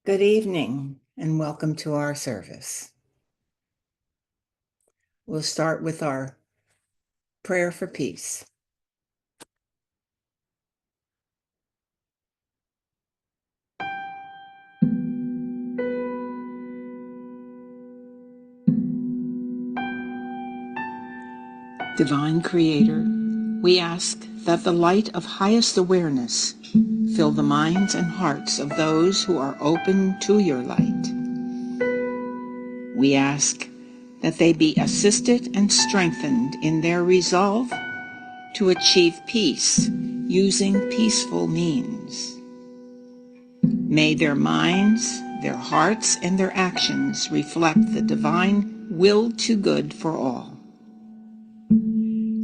Good evening and welcome to our service. We'll start with our prayer for peace. Divine Creator, we ask that the light of highest awareness fill the minds and hearts of those who are open to your light. We ask that they be assisted and strengthened in their resolve to achieve peace using peaceful means. May their minds, their hearts, and their actions reflect the divine will to good for all.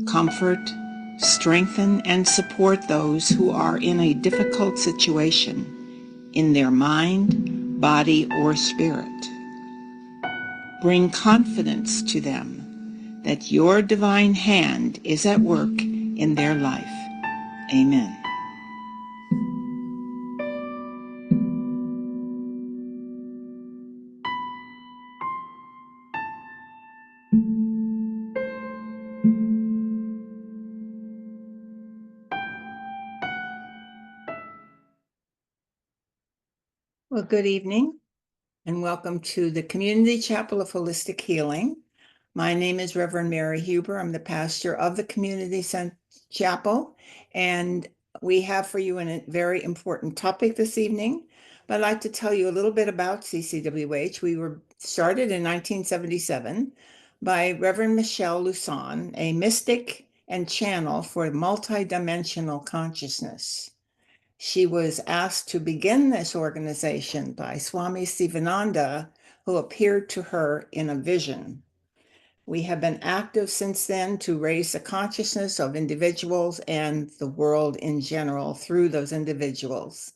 Comfort, strengthen, and support those who are in a difficult situation in their mind, body, or spirit. Bring confidence to them that your divine hand is at work in their life. Amen. Well, good evening and welcome to the Community Chapel of Holistic Healing. My name is Reverend Mary Huber. I'm the pastor of the Community Chapel, and we have for you a very important topic this evening. But I'd like to tell you a little bit about CCWH. We were started in 1977 by Reverend Michelle Luson, a mystic and channel for multidimensional consciousness. She was asked to begin this organization by Swami Sivananda, who appeared to her in a vision. We have been active since then to raise the consciousness of individuals and the world in general through those individuals.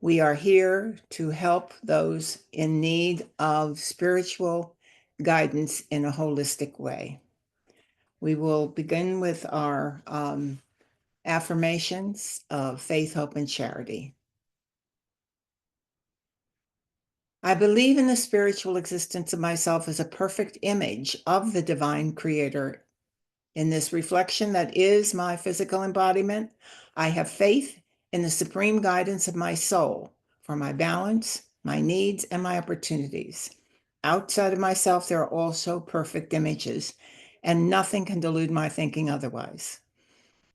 We are here to help those in need of spiritual guidance in a holistic way. We will begin with our affirmations of faith, hope, and charity. I believe in the spiritual existence of myself as a perfect image of the divine creator. In this reflection that is my physical embodiment, I have faith in the supreme guidance of my soul for my balance, my needs, and my opportunities. Outside of myself, there are also perfect images, and nothing can delude my thinking otherwise.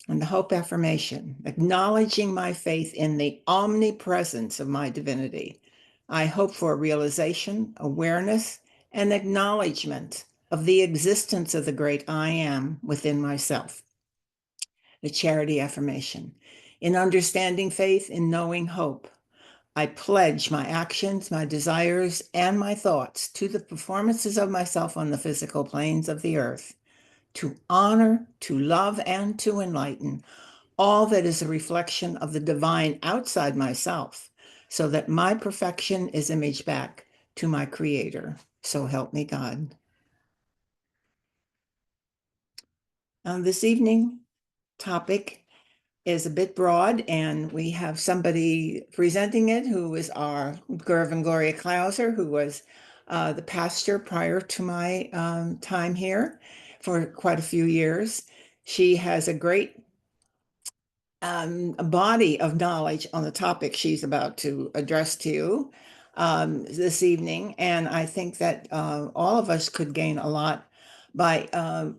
And the hope affirmation, acknowledging my faith in the omnipresence of my divinity. I hope for realization, awareness, and acknowledgement of the existence of the great I am within myself. The charity affirmation. In understanding faith, in knowing hope, I pledge my actions, my desires, and my thoughts to the performances of myself on the physical planes of the earth, to honor, to love, and to enlighten all that is a reflection of the divine outside myself, so that my perfection is imaged back to my Creator. So help me God. This evening topic is a bit broad, and we have somebody presenting it who is our Reverend Gloria Klauser, who was the pastor prior to my time here for quite a few years. She has a great a body of knowledge on the topic she's about to address to you this evening. And I think that all of us could gain a lot by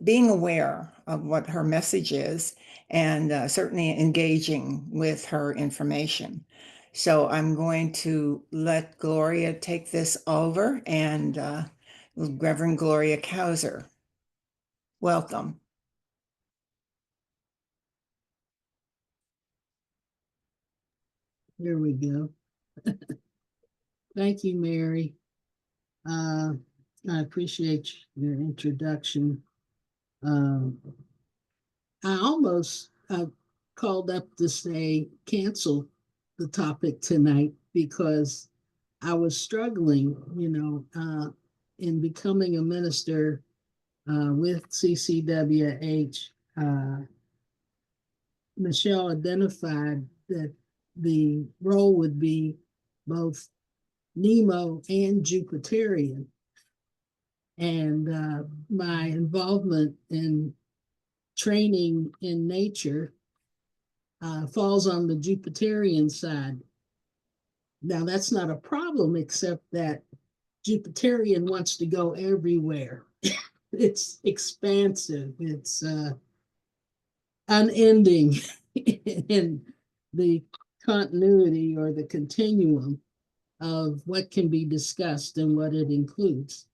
being aware of what her message is and certainly engaging with her information. So I'm going to let Gloria take this over, and Reverend Gloria Kauser, welcome. Here we go. Thank you, Mary. I appreciate your introduction. I almost called up to say cancel the topic tonight because I was struggling, in becoming a minister with CCWH. Michelle identified that the role would be both Nemo and Jupiterian. And my involvement in training in nature falls on the Jupiterian side. Now, that's not a problem, except that Jupiterian wants to go everywhere. It's expansive, it's unending in the continuity or the continuum of what can be discussed and what it includes.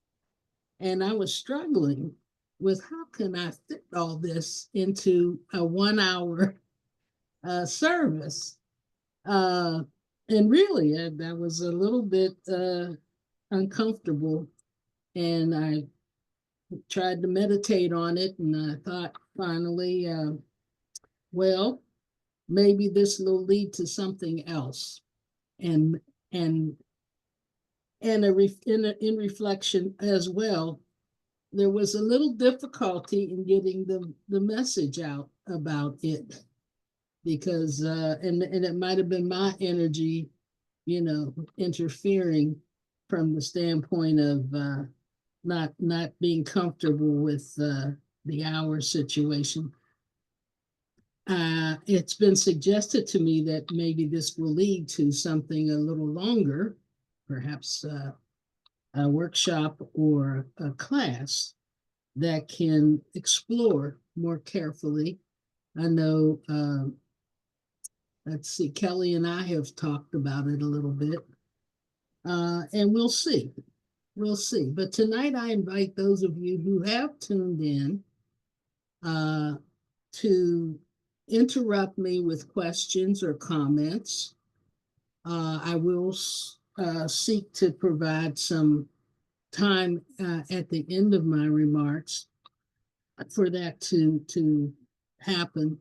And I was struggling with how can I fit all this into a 1 hour service. And really, I was a little bit uncomfortable, and I tried to meditate on it, and I thought finally, well, maybe this will lead to something else. And and in reflection as well, there was a little difficulty in getting the message out about it, because and it might have been my energy, interfering from the standpoint of not being comfortable with the hour situation. It's been suggested to me that maybe this will lead to something a little longer, perhaps a workshop or a class that can explore more carefully. I know, let's see, Kelly and I have talked about it a little bit, and we'll see. We'll see. But tonight I invite those of you who have tuned in to interrupt me with questions or comments. I will seek to provide some time at the end of my remarks for that to happen,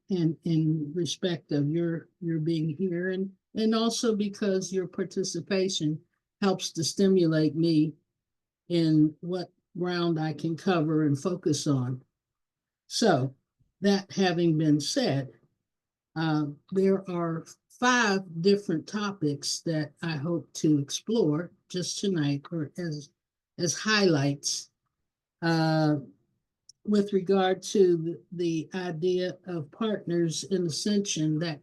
in respect of your being here, and also because your participation helps to stimulate me in what ground I can cover and focus on. So, that having been said, there are 5 different topics that I hope to explore just tonight, or as highlights, with regard to the idea of partners in ascension that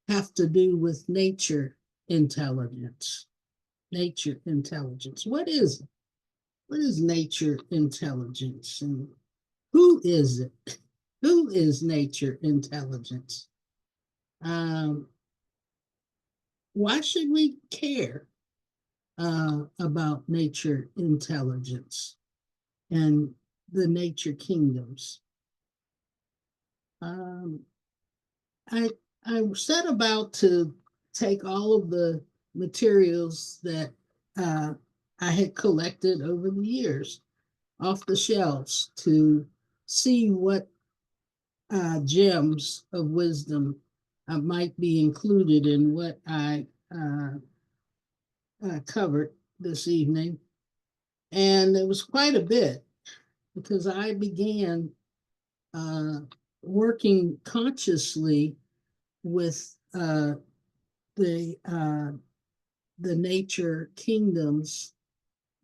have to do with nature intelligence. Nature intelligence. What is nature intelligence, and who is it? Who is nature intelligence? Why should we care about nature intelligence and the nature kingdoms? I set about to take all of the materials that I had collected over the years off the shelves to see what gems of wisdom might be included in what I covered this evening. And it was quite a bit, because I began working consciously with the nature kingdoms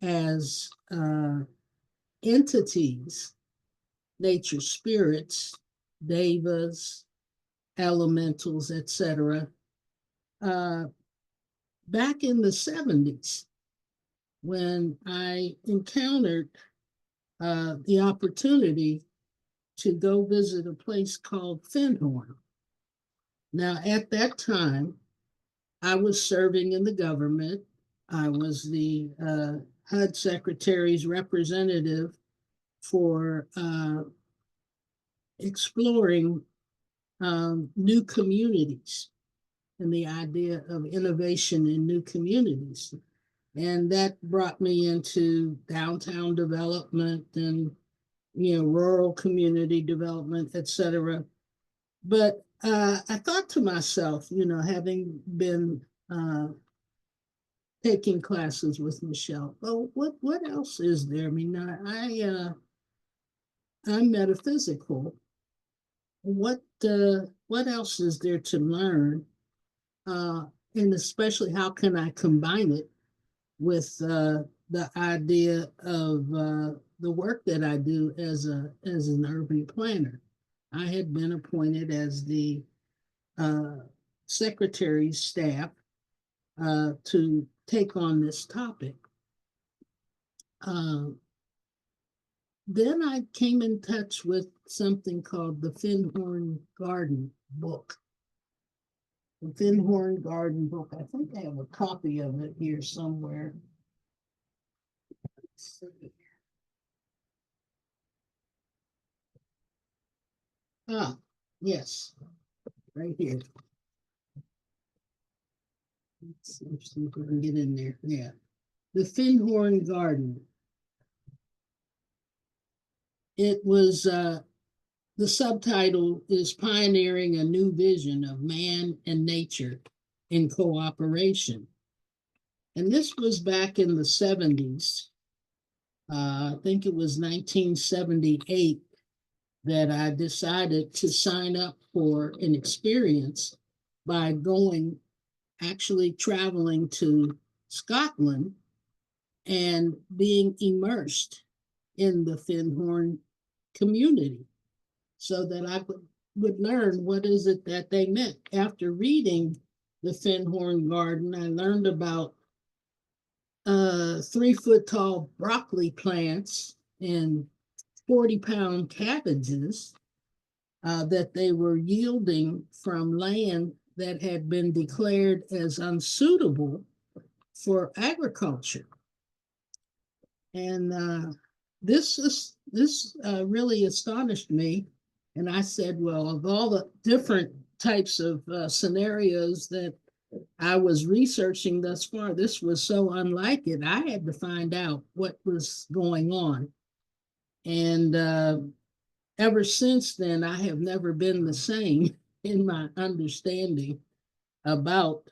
as entities, nature spirits, devas, elementals, etc. Back in the 70s, when I encountered the opportunity to go visit a place called Findhorn. Now, at that time, I was serving in the government. I was the HUD Secretary's representative for exploring new communities and the idea of innovation in new communities. And that brought me into downtown development and rural community development, etc. But I thought to myself, having been taking classes with Michelle, well, what else is there? I mean, I'm metaphysical. What else is there to learn? and especially how can I combine it with the idea of the work that I do as an urban planner. I had been appointed as the secretary's staff to take on this topic. Then I came in touch with something called the Findhorn Garden book. The Findhorn Garden book. I think I have a copy of it here somewhere. Let's see. Ah, yes, right here. Let's see if we can get in there. Yeah. The Findhorn Garden. It was, the subtitle is Pioneering a New Vision of Man and Nature in Cooperation. And this was back in the 70s. I think it was 1978 that I decided to sign up for an experience by actually traveling to Scotland and being immersed in the Findhorn community so that I would learn what is it that they meant. After reading the Findhorn Garden, I learned about 3-foot tall broccoli plants and 40-pound cabbages that they were yielding from land that had been declared as unsuitable for agriculture. And this really astonished me. And I said, well, of all the different types of scenarios that I was researching thus far, this was so unlike it. I had to find out what was going on. And ever since then, I have never been the same in my understanding about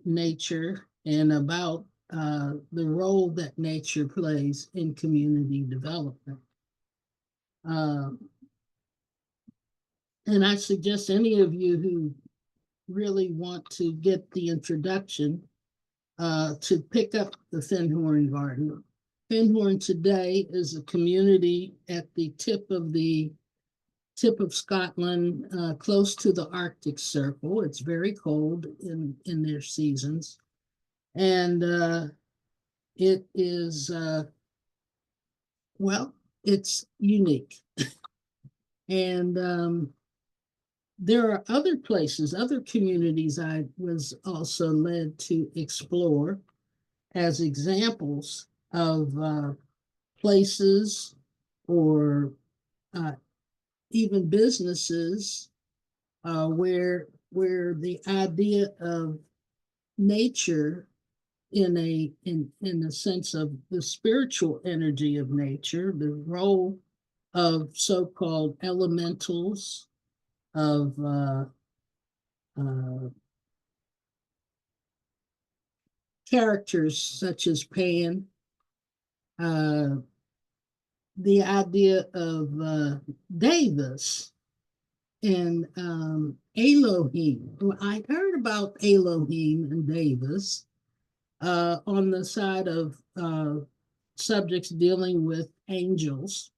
nature and about the role that nature plays in community development. And I suggest any of you who really want to get the introduction to pick up the Findhorn Garden. Findhorn today is a community at the tip of Scotland, close to the Arctic Circle. It's very cold in their seasons. And it is, well, it's unique. And there are other places, other communities I was also led to explore as examples of places or even businesses where the idea of nature in a sense of the spiritual energy of nature, the role of so-called elementals, of characters such as Pan, the idea of Devas and Elohim. Well, I heard about Elohim and Devas on the side of subjects dealing with angels,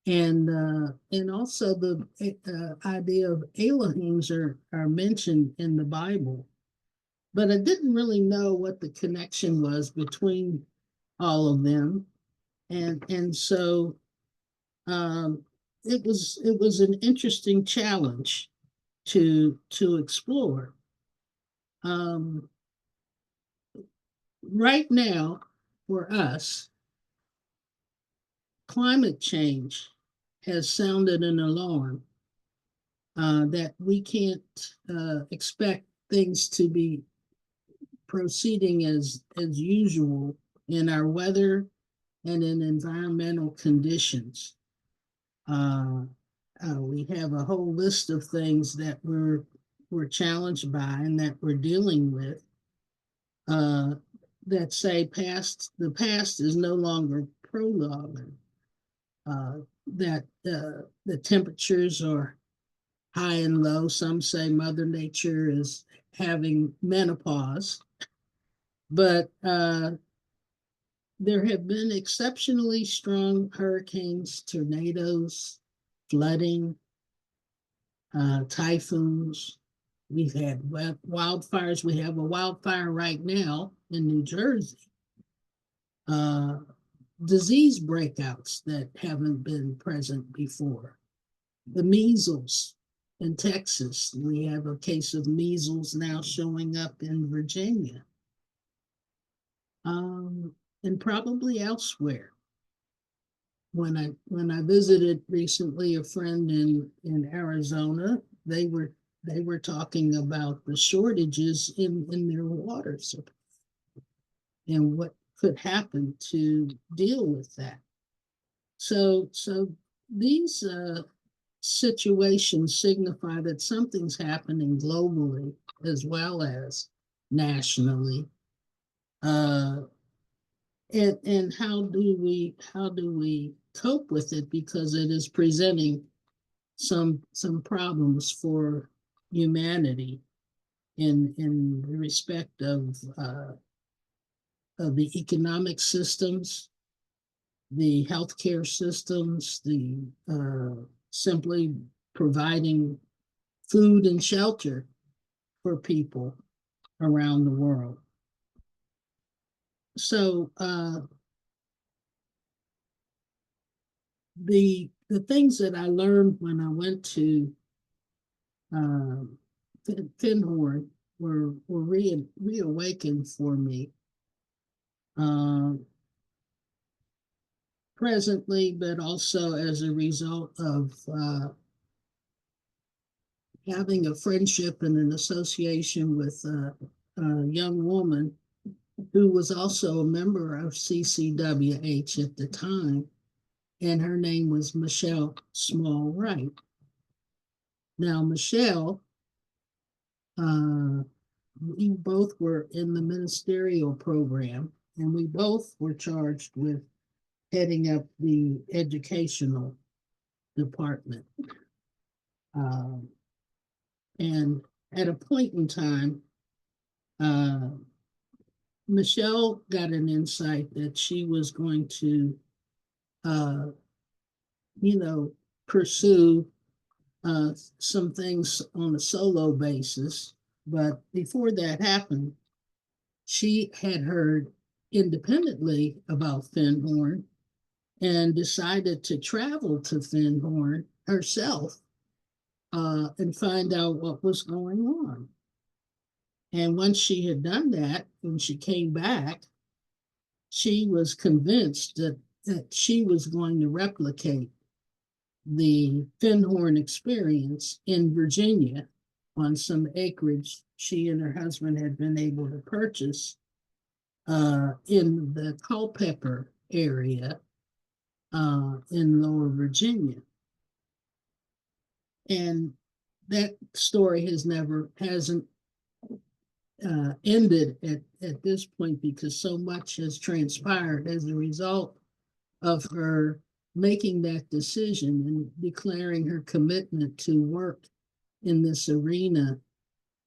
and also the idea of Elohims are mentioned in the Bible, but I didn't really know what the connection was between all of them, and so it was an interesting challenge to explore. Right now, for us, climate change has sounded an alarm that we can't expect things to be proceeding as usual in our weather and in environmental conditions. We have a whole list of things that we're challenged by and that we're dealing with that say the past is no longer prologue. That the temperatures are high and low. Some say Mother Nature having menopause, but there have been exceptionally strong hurricanes, tornadoes, flooding, typhoons. We've had wildfires. We have a wildfire right now in New Jersey. Disease breakouts that haven't been present before. The measles in Texas. We have a case of measles now showing up in Virginia. And probably elsewhere. When I visited recently a friend in Arizona, they were talking about the shortages in their water supply and what could happen to deal with that. So these situations signify that something's happening globally as well as nationally. And how do we cope with it, because it is presenting some problems for humanity in respect of the economic systems, the healthcare systems, the simply providing food and shelter for people around the world. So the things that I learned when I went to Findhorn were reawakened for me presently, but also as a result of having a friendship and an association with a young woman who was also a member of CCWH at the time, and her name was Michelle Small Wright. Now, Michelle, we both were in the ministerial program, and we both were charged with heading up the educational department. And at a point in time, Michelle got an insight that she was going to, pursue some things on a solo basis. But before that happened, she had heard independently about Findhorn and decided to travel to Findhorn herself and find out what was going on. And once she had done that, when she came back, she was convinced that she was going to replicate the Findhorn experience in Virginia on some acreage she and her husband had been able to purchase in the Culpeper area in Lower Virginia. And that story hasn't ended at this point, because so much has transpired as a result of her making that decision and declaring her commitment to work in this arena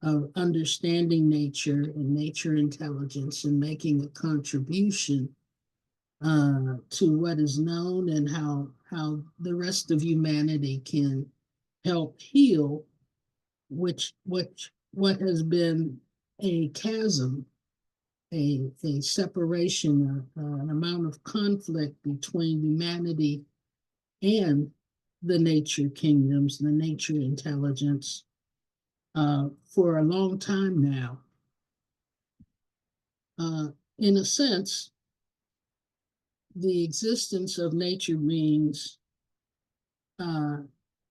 of understanding nature and nature intelligence and making a contribution to what is known, and how the rest of humanity can help heal what has been a chasm, a separation, an amount of conflict between humanity and the nature kingdoms, the nature intelligence, for a long time now. In a sense, the existence of nature beings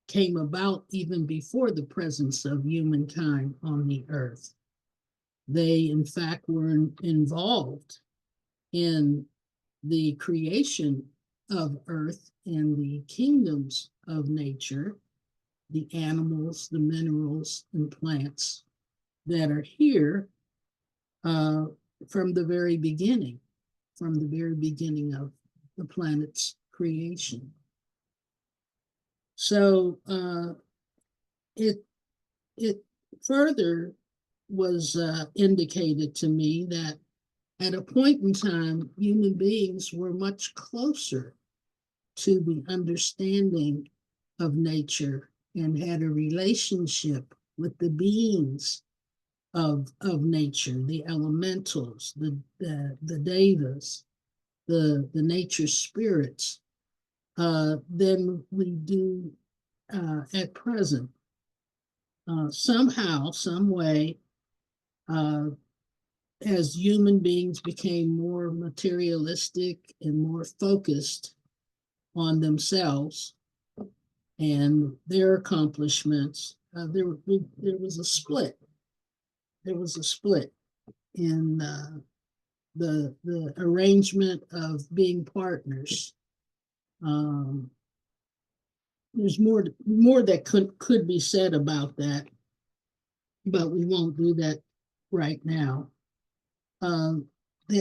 came about even before the presence of humankind on the earth. They, in fact, were involved in the creation of earth and the kingdoms of nature, the animals, the minerals, and plants that are here from the very beginning of the planet's creation. So it further was indicated to me that at a point in time, human beings were much closer to the understanding of nature and had a relationship with the beings of nature, the elementals, the devas, the nature spirits, than we do at present. Somehow, some way, as human beings became more materialistic and more focused on themselves and their accomplishments, there was a split. There was a split in the arrangement of being partners. There's more that could be said about that, but we won't do that right now. The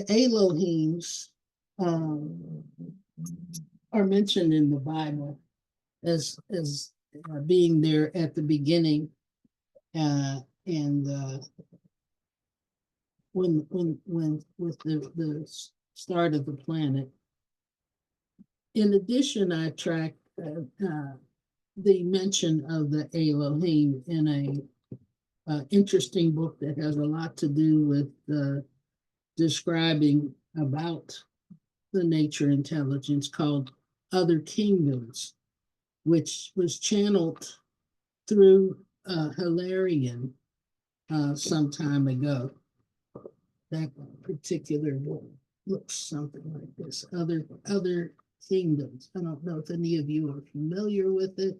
Elohims are mentioned in the Bible as being there at the beginning, and when with the start of the planet. In addition, I tracked the mention of the Elohim in a interesting book that has a lot to do with describing about the nature intelligence called Other Kingdoms, which was channeled through Hilarion some time ago. That particular book looks something like this, Other Kingdoms. I don't know if any of you are familiar with it.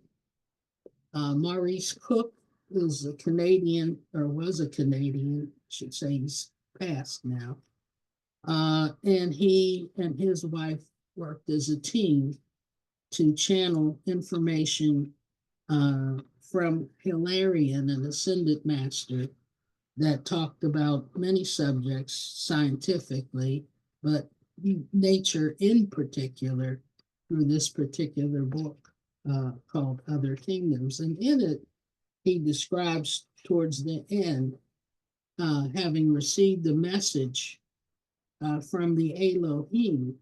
Maurice Cook is a Canadian, or was a Canadian, I should say he's passed now. And he and his wife worked as a team to channel information from Hilarion, an ascended master, that talked about many subjects scientifically, but nature in particular, through this particular book called Other Kingdoms. And in it, he describes towards the end, having received the message from the Elohim,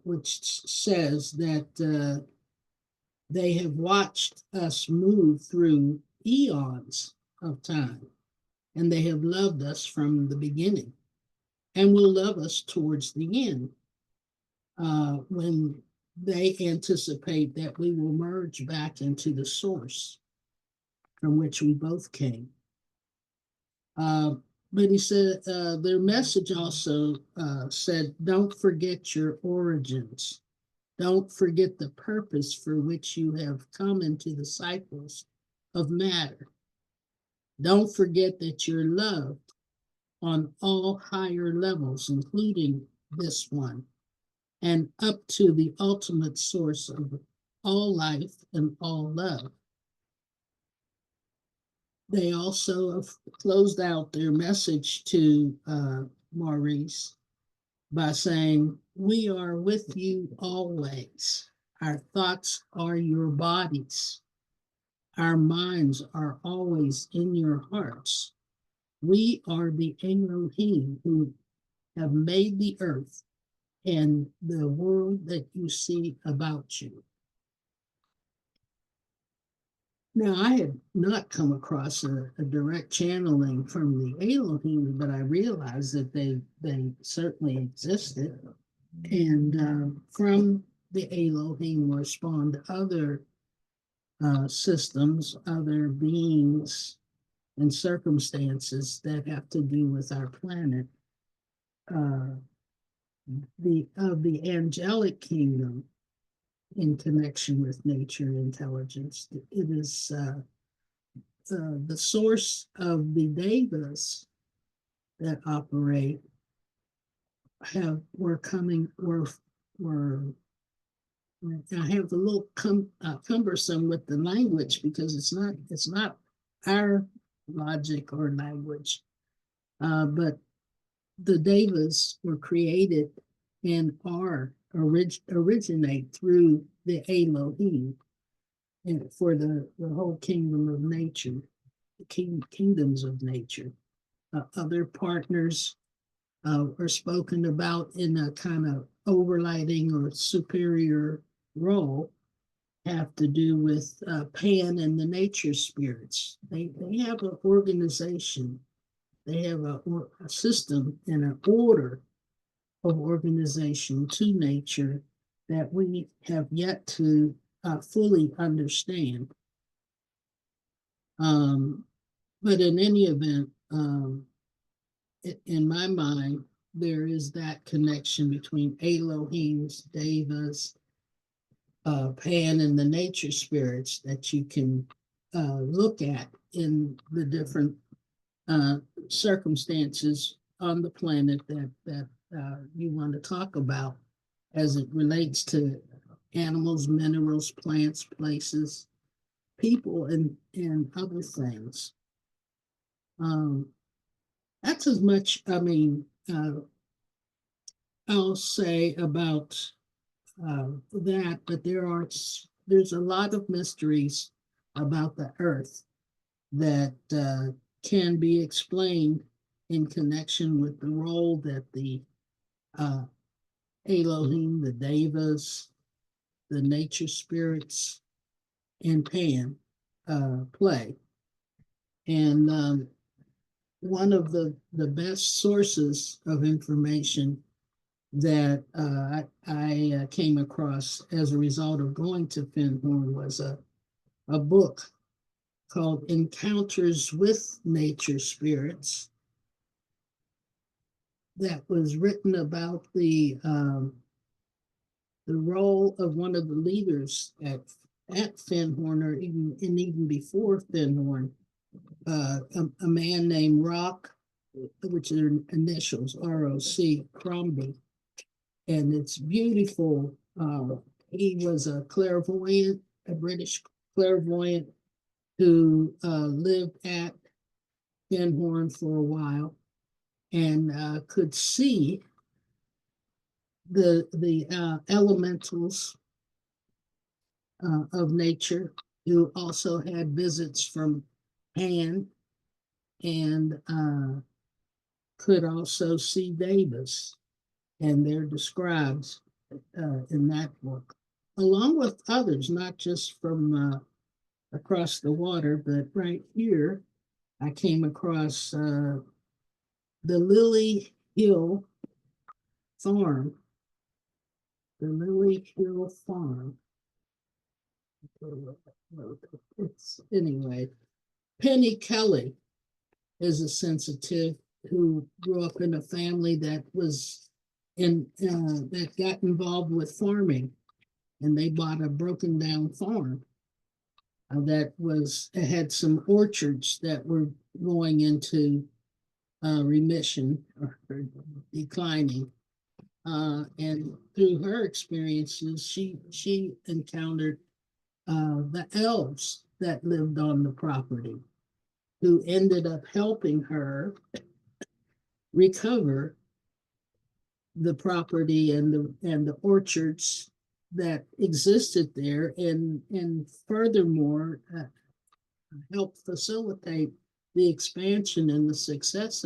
which says that they have watched us move through eons of time, and they have loved us from the beginning, and will love us towards the end, when they anticipate that we will merge back into the source from which we both came. But he said their message also said, don't forget your origins. Don't forget the purpose for which you have come into the cycles of matter. Don't forget that you're loved on all higher levels, including this one, and up to the ultimate source of all life and all love. They also have closed out their message to Maurice by saying, we are with you always. Our thoughts are your bodies. Our minds are always in your hearts. We are the Elohim who have made the earth and the world that you see about you. Now, I had not come across a direct channeling from the Elohim, but I realized that they certainly existed. And from the Elohim were spawned other systems, other beings, and circumstances that have to do with our planet. The angelic kingdom, in connection with nature intelligence, it is the source of the Devas that operate were I have a little cumbersome with the language, because it's not our logic or language, but the Devas were created and originate through the Elohim and for the whole kingdom of nature. kingdoms of nature. Other partners are spoken about in a kind of overlighting or superior role, have to do with Pan and the nature spirits. They have an organization, they have a system and an order of organization to nature that we have yet to fully understand. But in any event, in my mind, there is that connection between Elohim's, Devas, Pan, and the nature spirits that you can look at in the different circumstances on the planet that you want to talk about as it relates to animals, minerals, plants, places, people, and other things. That's as much, I'll say about that, but there's a lot of mysteries about the earth that can be explained in connection with the role that the Elohim, the Devas, the nature spirits, and Pan play. And one of the best sources of information that I came across as a result of going to Fenhorn was a book called Encounters with Nature Spirits that was written about the role of one of the leaders at Fenhorn, or even before Fenhorn, a man named Rock, which are initials ROC, Crombie, and it's beautiful. He was a clairvoyant, a British clairvoyant who lived at Fenhorn for a while and could see the elementals of nature, who also had visits from Pan, and could also see Devas, and they're described in that book, along with others, not just from across the water, but right here, I came across the Lily Hill Farm. The Lily Hill Farm. Anyway, Penny Kelly is a sensitive who grew up in a family that was that got involved with farming, and they bought a broken down farm that had some orchards that were going into remission or declining. And through her experiences, she encountered the elves that lived on the property, who ended up helping her recover the property and the orchards that existed there, and furthermore help facilitate the expansion and the success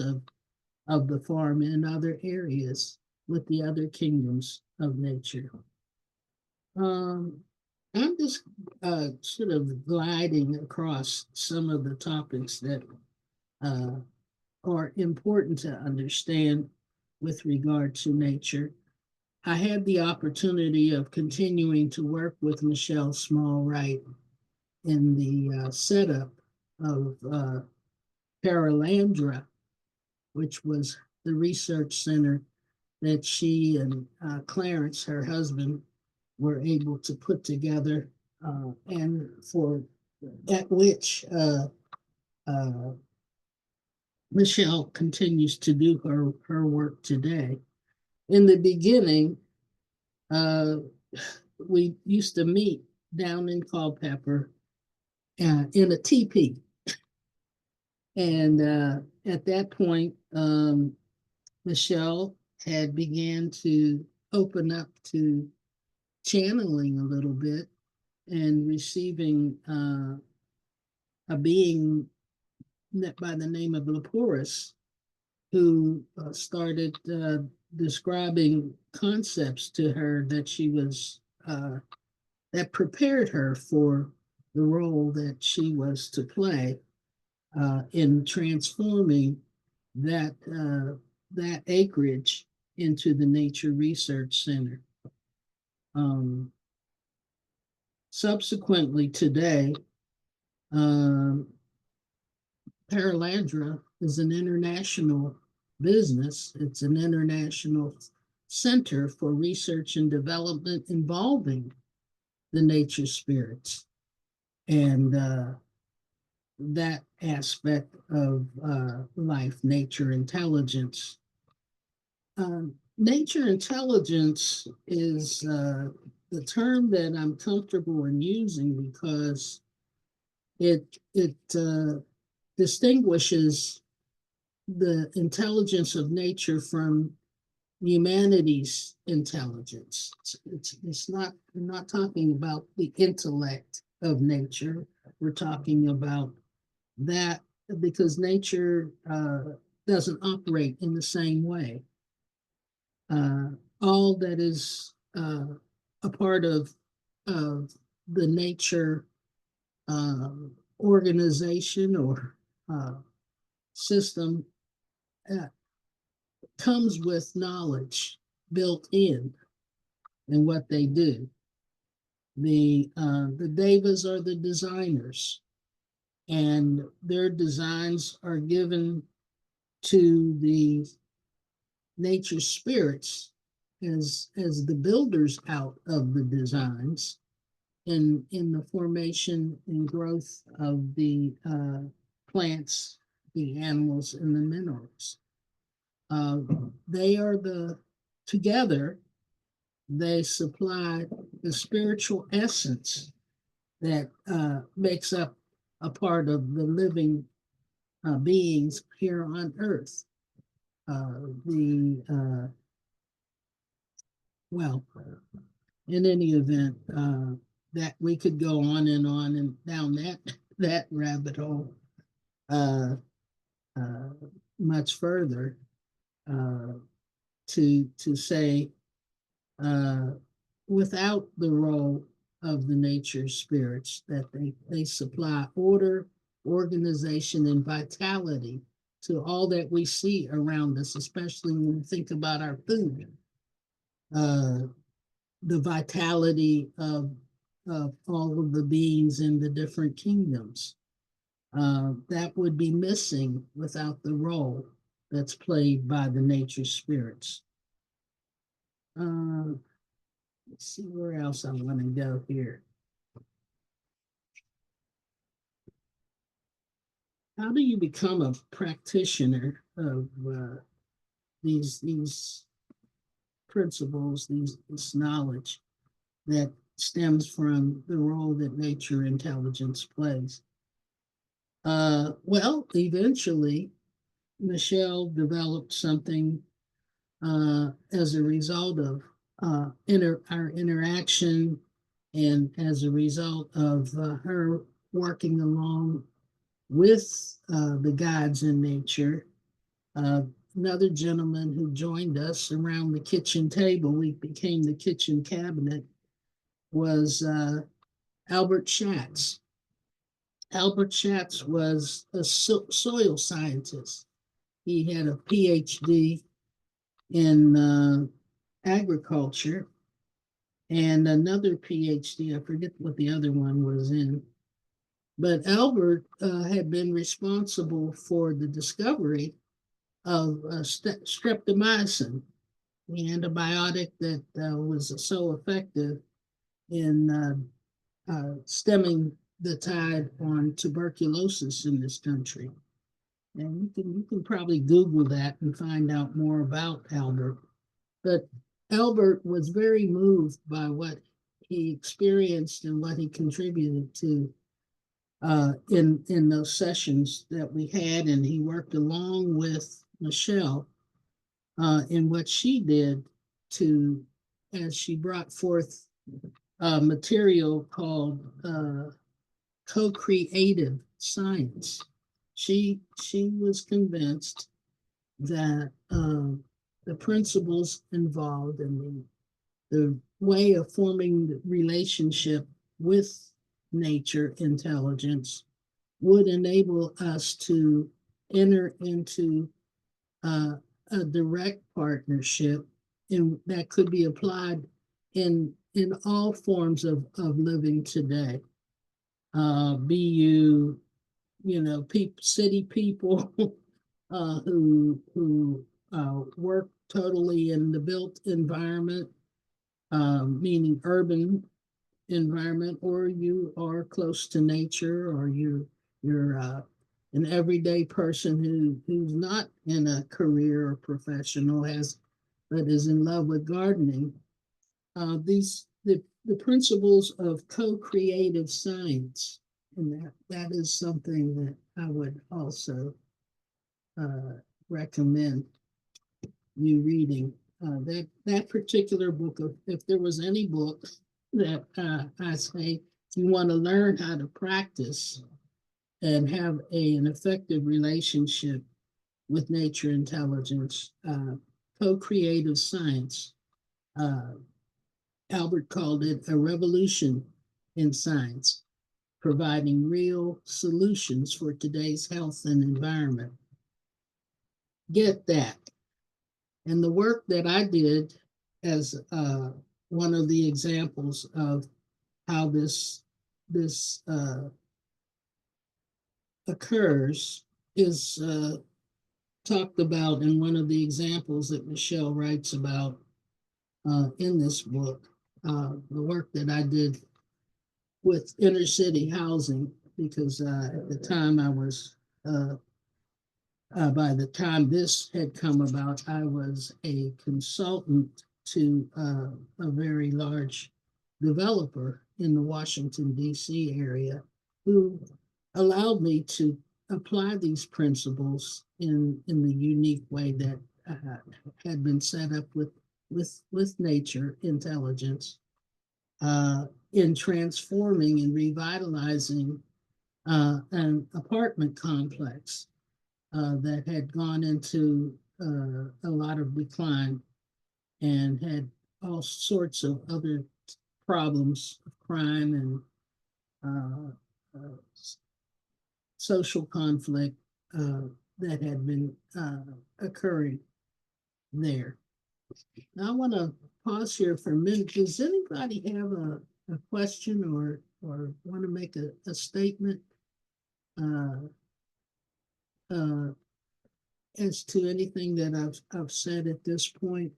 of the farm in other areas with the other kingdoms of nature. I'm just sort of gliding across some of the topics that are important to understand with regard to nature. I had the opportunity of continuing to work with Michelle Small-Wright in the setup of Paralandra, which was the research center that she and Clarence, her husband, were able to put together, and for at which Michelle continues to do her work today. In the beginning, we used to meet down in Culpeper in a teepee. And at that point, Michelle had began to open up to channeling a little bit and receiving a being by the name of Laporus, who started describing concepts to her that she was that prepared her for the role that she was to play in transforming that acreage into the Nature Research Center. Subsequently today, Paralandra is an international business. It's an international center for research and development involving the nature spirits and that aspect of life, nature intelligence. Nature intelligence is the term that I'm comfortable in using because it distinguishes the intelligence of nature from humanity's intelligence. It's not, we're not talking about the intellect of nature. We're talking about that because nature doesn't operate in the same way. All that is a part of the nature organization or system comes with knowledge built in what they do. The Devas are the designers, and their designs are given to the nature spirits as the builders out of the designs in the formation and growth of the plants, the animals, and the minerals. They are together, they supply the spiritual essence that makes up a part of the living beings here on earth. Well, in any event, that we could go on and down that rabbit hole much further to say without the role of the nature spirits that they supply order, organization, and vitality to all that we see around us, especially when we think about our food. The vitality of all of the beings in the different kingdoms. That would be missing without the role that's played by the nature spirits. Let's see where else I want to go here. How do you become a practitioner of these principles, this knowledge that stems from the role that nature intelligence plays? Well, eventually, Michelle developed something as a result of our interaction and as a result of her working along with the gods in nature. Another gentleman who joined us around the kitchen table, we became the kitchen cabinet, was Albert Schatz. Albert Schatz was a soil scientist. He had a PhD in agriculture and another PhD, I forget what the other one was in. But Albert had been responsible for the discovery of streptomycin, the antibiotic that was so effective in stemming the tide on tuberculosis in this country. And you can probably Google that and find out more about Albert. But Albert was very moved by what he experienced and what he contributed to in those sessions that we had, and he worked along with Michelle in what she did as she brought forth material called co-creative science. She was convinced that the principles involved in the way of forming the relationship with nature intelligence would enable us to enter into a direct partnership that could be applied in all forms of living today. Be you know, city people who work totally in the built environment, meaning urban environment, or you are close to nature, or you're an everyday person who's not in a career or professional but is in love with gardening. The principles of co-creative science, and that is something that I would also recommend you reading. That particular book, if there was any book that I say you want to learn how to practice and have an effective relationship with nature intelligence, co-creative science. Albert called it a revolution in science, providing real solutions for today's health and environment. Get that. And the work that I did as one of the examples of how this occurs is talked about in one of the examples that Michelle writes about in this book. The work that I did with inner city housing, because at the time I was, by the time this had come about, I was a consultant to a very large developer in the Washington, D.C. area, who allowed me to apply these principles in the unique way that had been set up with nature intelligence in transforming and revitalizing an apartment complex that had gone into a lot of decline and had all sorts of other problems of crime and social conflict that had been occurring there. Now I want to pause here for a minute. Does anybody have a question or want to make a statement as to anything that I've said at this point,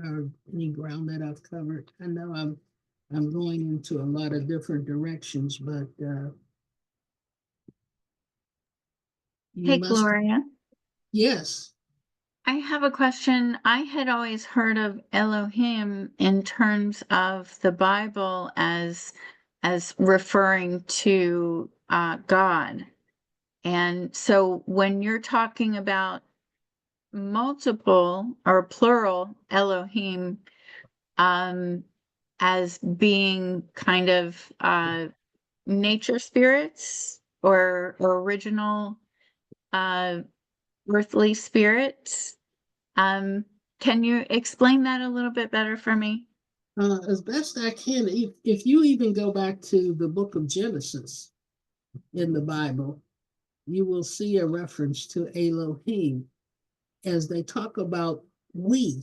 or any ground that I've covered? I know I'm going into a lot of different directions, but you Hey, must. Gloria. Yes. I have a question. I had always heard of Elohim in terms of the Bible as referring to God. And so when you're talking about multiple or plural Elohim as being kind of nature spirits or original earthly spirits, can you explain that a little bit better for me? As best I can, if you even go back to the book of Genesis in the Bible, you will see a reference to Elohim as they talk about we.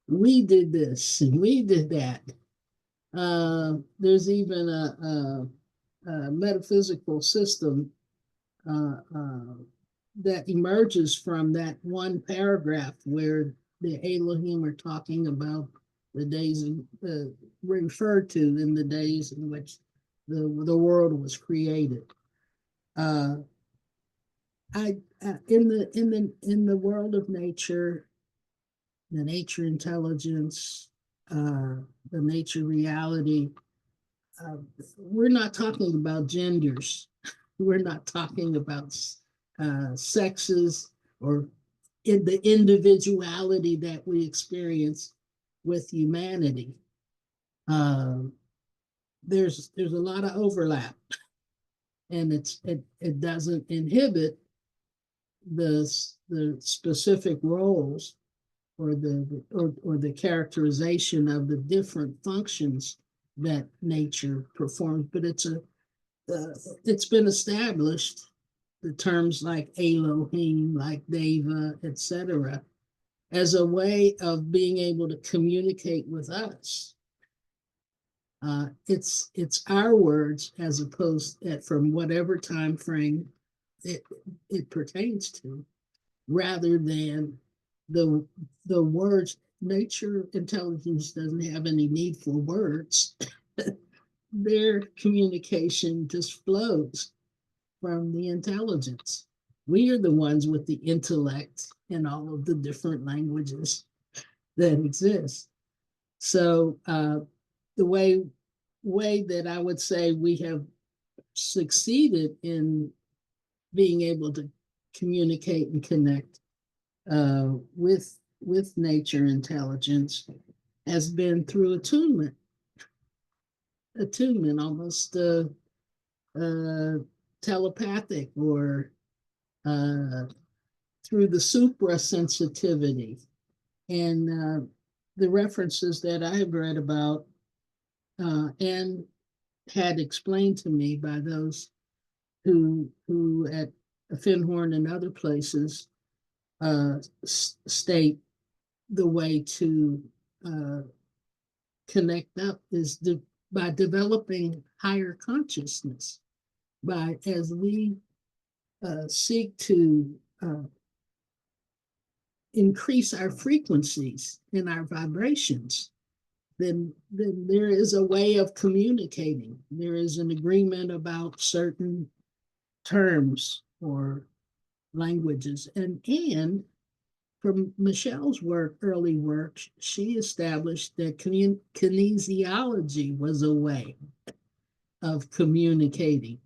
We did this and we did that. There's even a metaphysical system that emerges from that one paragraph where the Elohim are talking about the days referred to in the days in which the world was created. In the world of nature, the nature intelligence, the nature reality, we're not talking about genders. We're not talking about sexes or in the individuality that we experience with humanity. There's a lot of overlap and it doesn't inhibit the specific roles or the characterization of the different functions that nature performs. But it's been established, the terms like Elohim, like Deva, etc., as a way of being able to communicate with us. It's our words as opposed from whatever time frame it pertains to, rather than the words. Nature intelligence doesn't have any need for words. Their communication just flows from the intelligence. We are the ones with the intellect in all of the different languages that exist. So the way that I would say we have succeeded in being able to communicate and connect with nature intelligence has been through attunement, almost telepathic, or through the supra sensitivity. And the references that I have read about and had explained to me by those who at Finhorn and other places state the way to connect up is by developing higher consciousness, as we seek to increase our frequencies and our vibrations, then there is a way of communicating. There is an agreement about certain terms or languages. And from Michelle's early work, she established that kinesiology was a way of communicating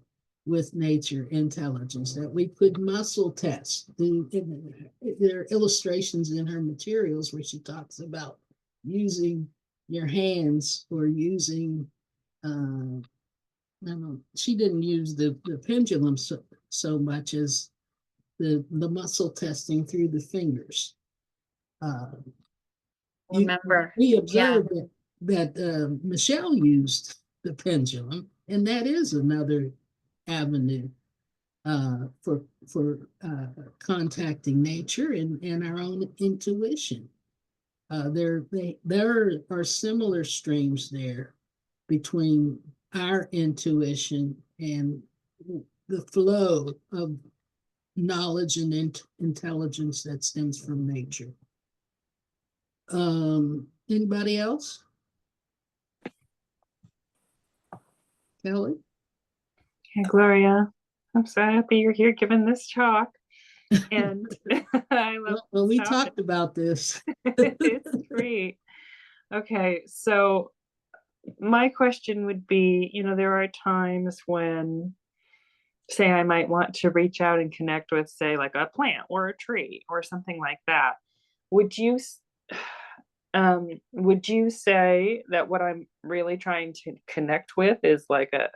with nature intelligence, that we could muscle test. There are illustrations in her materials where she talks about using your hands, or using, she didn't use the pendulum so much as the muscle testing through the fingers. Remember, we observed that Michelle used the pendulum, and that is another avenue for contacting nature and our own intuition. There are similar streams there between our intuition and the flow of knowledge and intelligence that stems from nature. Anybody else? Kelly? Hey, Gloria, I'm so happy you're here giving this talk. And I love well, we talked about this. It's great. Okay, so my question would be, there are times when, say, I might want to reach out and connect with, say, like a plant or a tree or something like that. Would you say that what I'm really trying to connect with is like a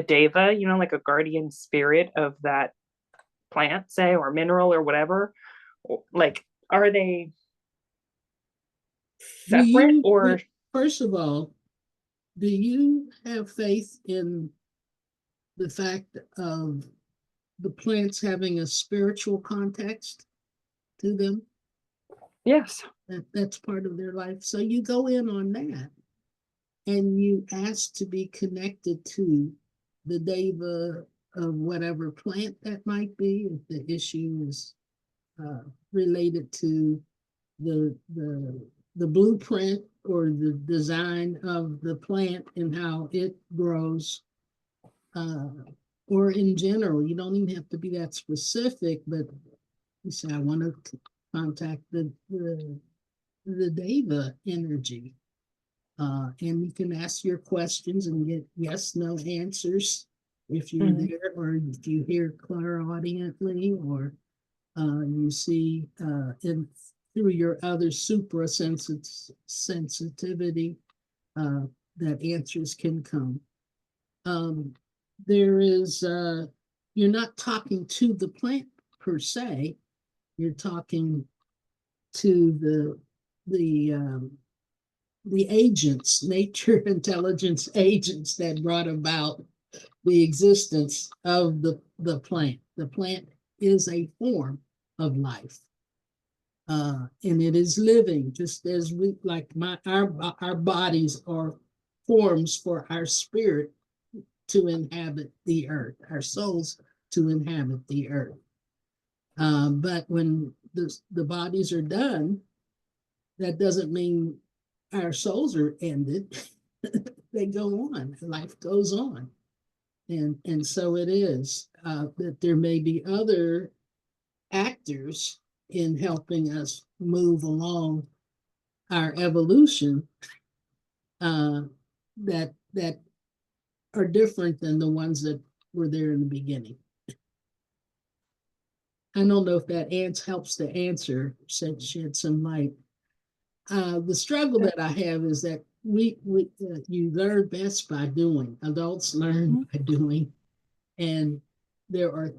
deva, like a guardian spirit of that plant, say, or mineral or whatever? Like, are they separate? Or first of all, do you have faith in the fact of the plants having a spiritual context to them? Yes. That's part of their life. So you go in on that and you ask to be connected to the deva of whatever plant that might be, if the issue is related to the blueprint or the design of the plant and how it grows, or in general. You don't even have to be that specific, but you say, I want to contact the deva energy. And you can ask your questions and get yes, no answers if you're there, or if you hear clairaudiently, or you see through your other supra sensitivity, that answers can come. there is, you're not talking to the plant per se, you're talking to the agents, nature intelligence agents that brought about the existence of the plant. The plant is a form of life. And it is living, just as we, like our bodies are forms for our spirit to inhabit the earth, our souls to inhabit the earth. But when the bodies are done, that doesn't mean our souls are ended. They go on, life goes on. And so it is that there may be other actors in helping us move along our evolution that are different than the ones that were there in the beginning. I don't know if that helps to answer, shed some light. The struggle that I have is that you learn best by doing. Adults learn by doing, and there are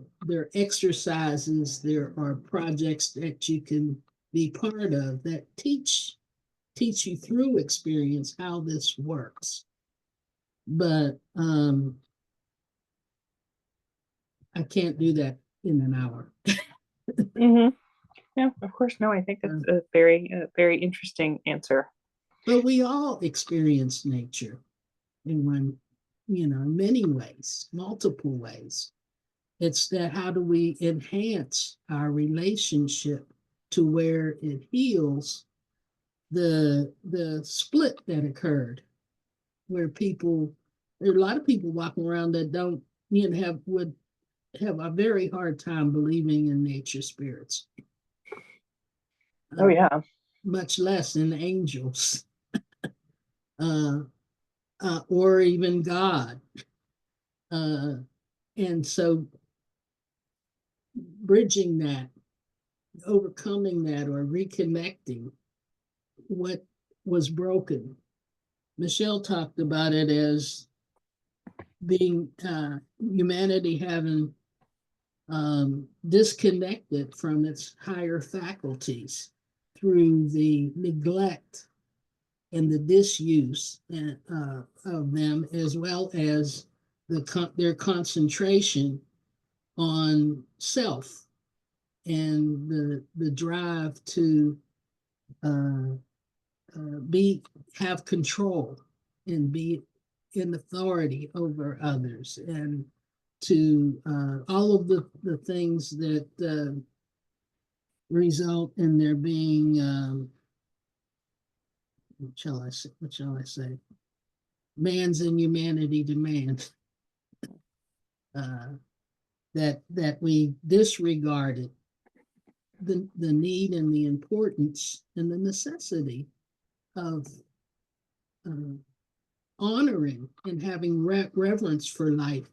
exercises, there are projects that you can be part of that teach you through experience how this works. But I can't do that in an hour. Yeah, of course. No, I think that's a very interesting answer. But we all experience nature in many ways, multiple ways. It's that how do we enhance our relationship to where it heals the split that occurred, where there are a lot of people walking around that don't would have a very hard time believing in nature spirits. Oh yeah. Much less in angels, or even God. And so bridging that, overcoming that, or reconnecting what was broken. Michelle talked about it as being humanity having disconnected from its higher faculties through the neglect and the disuse of them, as well as their concentration on self and the drive to have control and be in authority over others, and to all of the things that result in there being what shall I say? Man's inhumanity demand. That we disregarded the need and the importance and the necessity of honoring and having reverence for life,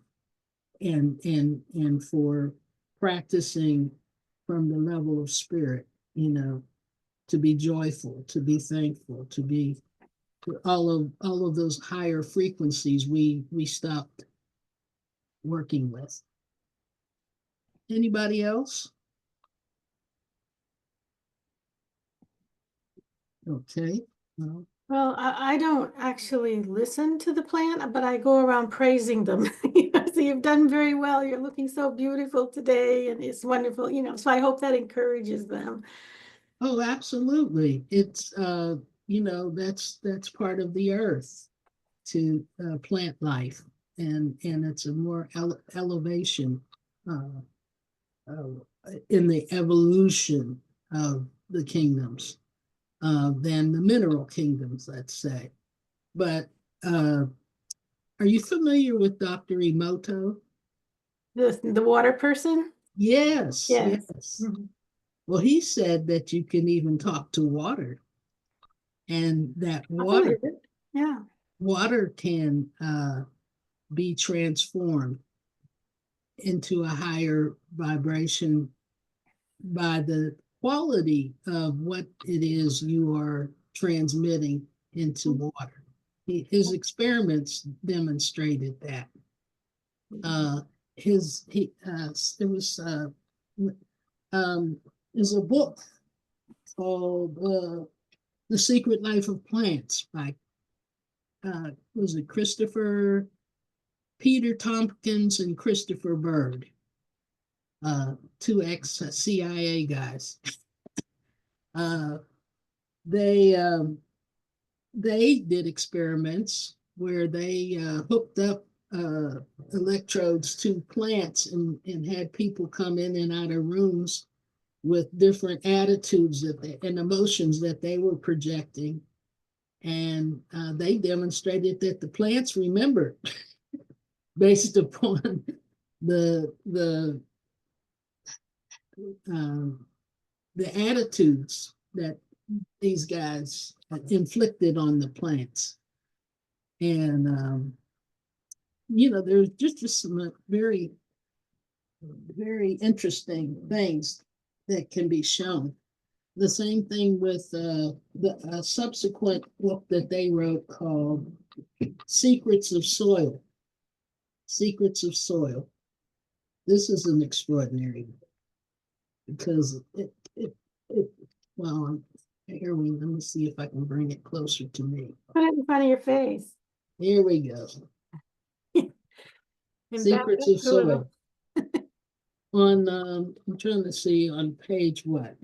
and for practicing from the level of spirit, to be joyful, to be thankful, to be all of those higher frequencies we stopped working with. Anybody else? Okay. Well, I don't actually listen to the plant, but I go around praising them. So you've done very well. You're looking so beautiful today, and it's wonderful, so I hope that encourages them. Oh, absolutely. It's that's part of the earth, to plant life, and it's a more elevation in the evolution of the kingdoms than the mineral kingdoms, let's say. But are you familiar with Dr. Emoto? The water person? Yes. Yes. Mm-hmm. Well, he said that you can even talk to water, and that water can be transformed into a higher vibration by the quality of what it is you are transmitting into water. His experiments demonstrated that. There's a book called The Secret Life of Plants by was it Peter Tompkins and Christopher Bird, two ex-CIA guys. They did experiments where they hooked up electrodes to plants and had people come in and out of rooms with different attitudes and emotions that they were projecting. And they demonstrated that the plants remembered based upon the attitudes that these guys inflicted on the plants. And there's just some very, very interesting things that can be shown. The same thing with the subsequent book that they wrote called Secrets of Soil. Secrets of Soil. This is an extraordinary book because well, let me see if I can bring it closer to me. Put it in front of your face. Here we go. And Secrets of Soil. On I'm trying to see on page what,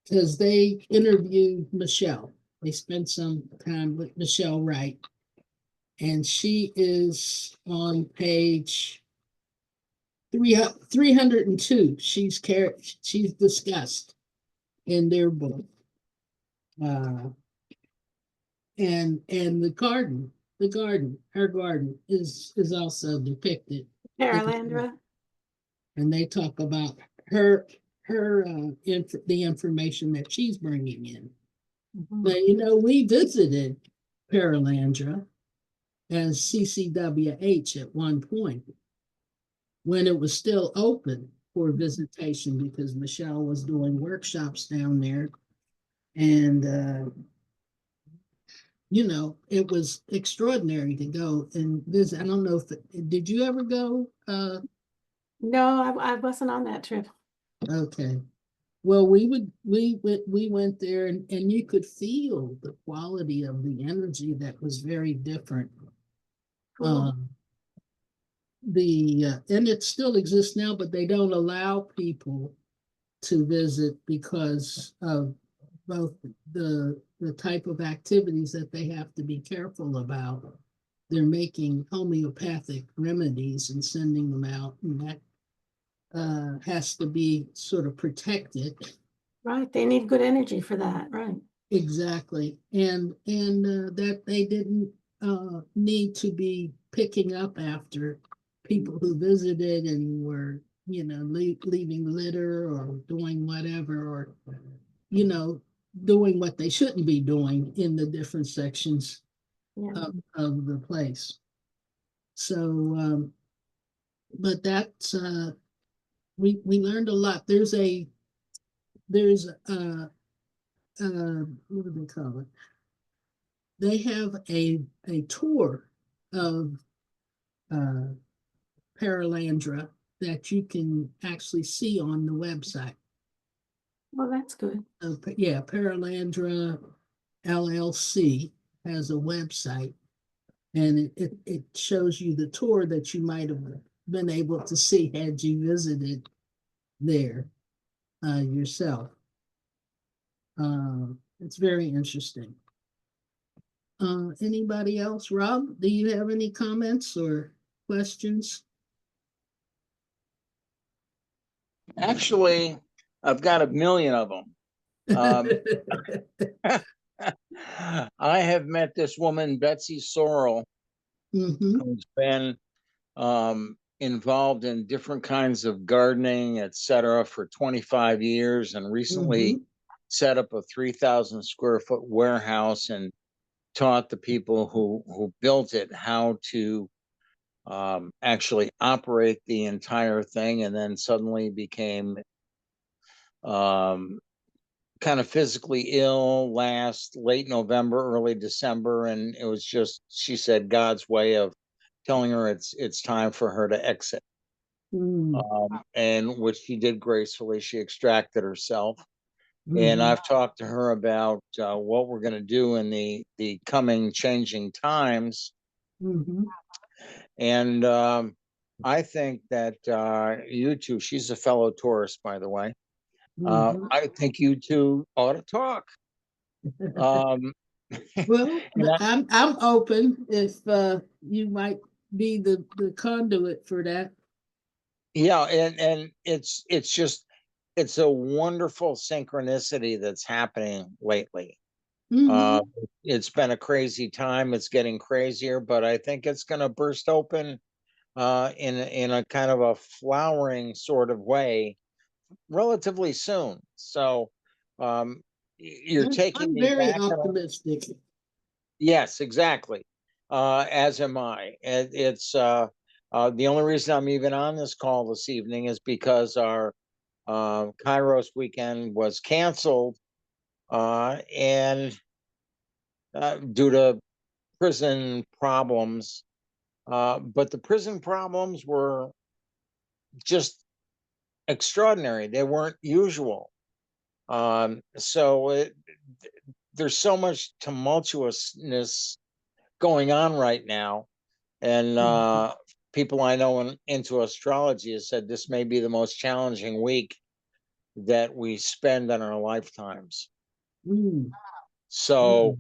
because they interviewed Michelle. They spent some time with Michelle Wright, and she is on page 302. She's discussed in their book, and the garden, her garden is also depicted. Paralandra. And they talk about the information that she's bringing in. Now, we visited Paralandra as CCWH at one point when it was still open for visitation because Michelle was doing workshops down there. And, it was extraordinary to go and visit. I don't know did you ever go? No, I wasn't on that trip. Okay. Well, we went there and you could feel the quality of the energy that was very different. Cool. And it still exists now, but they don't allow people to visit because of both the type of activities that they have to be careful about. They're making homeopathic remedies and sending them out, and that has to be sort of protected. Right, they need good energy for that, right? Exactly, and that they didn't need to be picking up after people who visited and were, leaving litter or doing whatever, or doing what they shouldn't be doing in the different sections of the place. So, but that's we learned a lot. There's what do they call it? They have a tour of Paralandra that you can actually see on the website. Well, that's good. Yeah, Paralandra LLC has a website, and it shows you the tour that you might have been able to see had you visited there yourself. It's very interesting. Anybody else? Rob, do you have any comments or questions? Actually, I've got a million of them. I have met this woman, Betsy Sorrell, who's been involved in different kinds of gardening, etc., for 25 years, and recently set up a 3,000 square foot warehouse and taught the people who built it how to actually operate the entire thing, and then suddenly became kind of physically ill late November, early December, and it was just, she said, God's way of telling her it's time for her to exit. And which she did gracefully. She extracted herself. And I've talked to her about what we're going to do in the coming changing times. And I think that you two, she's a fellow Taurus, by the way. I think you two ought to talk. Well, I'm open if you might be the conduit for that. Yeah, and it's just it's a wonderful synchronicity that's happening lately. It's been a crazy time. It's getting crazier, but I think it's going to burst open in a kind of a flowering sort of way relatively soon. So you're taking I'm me very back. optimistic. Yes, exactly. As am I. And it's the only reason I'm even on this call this evening is because our Kairos weekend was canceled and due to prison problems. But the prison problems were just extraordinary. They weren't usual. So there's so much tumultuousness going on right now. And people I know into astrology have said this may be the most challenging week that we spend in our lifetimes. So,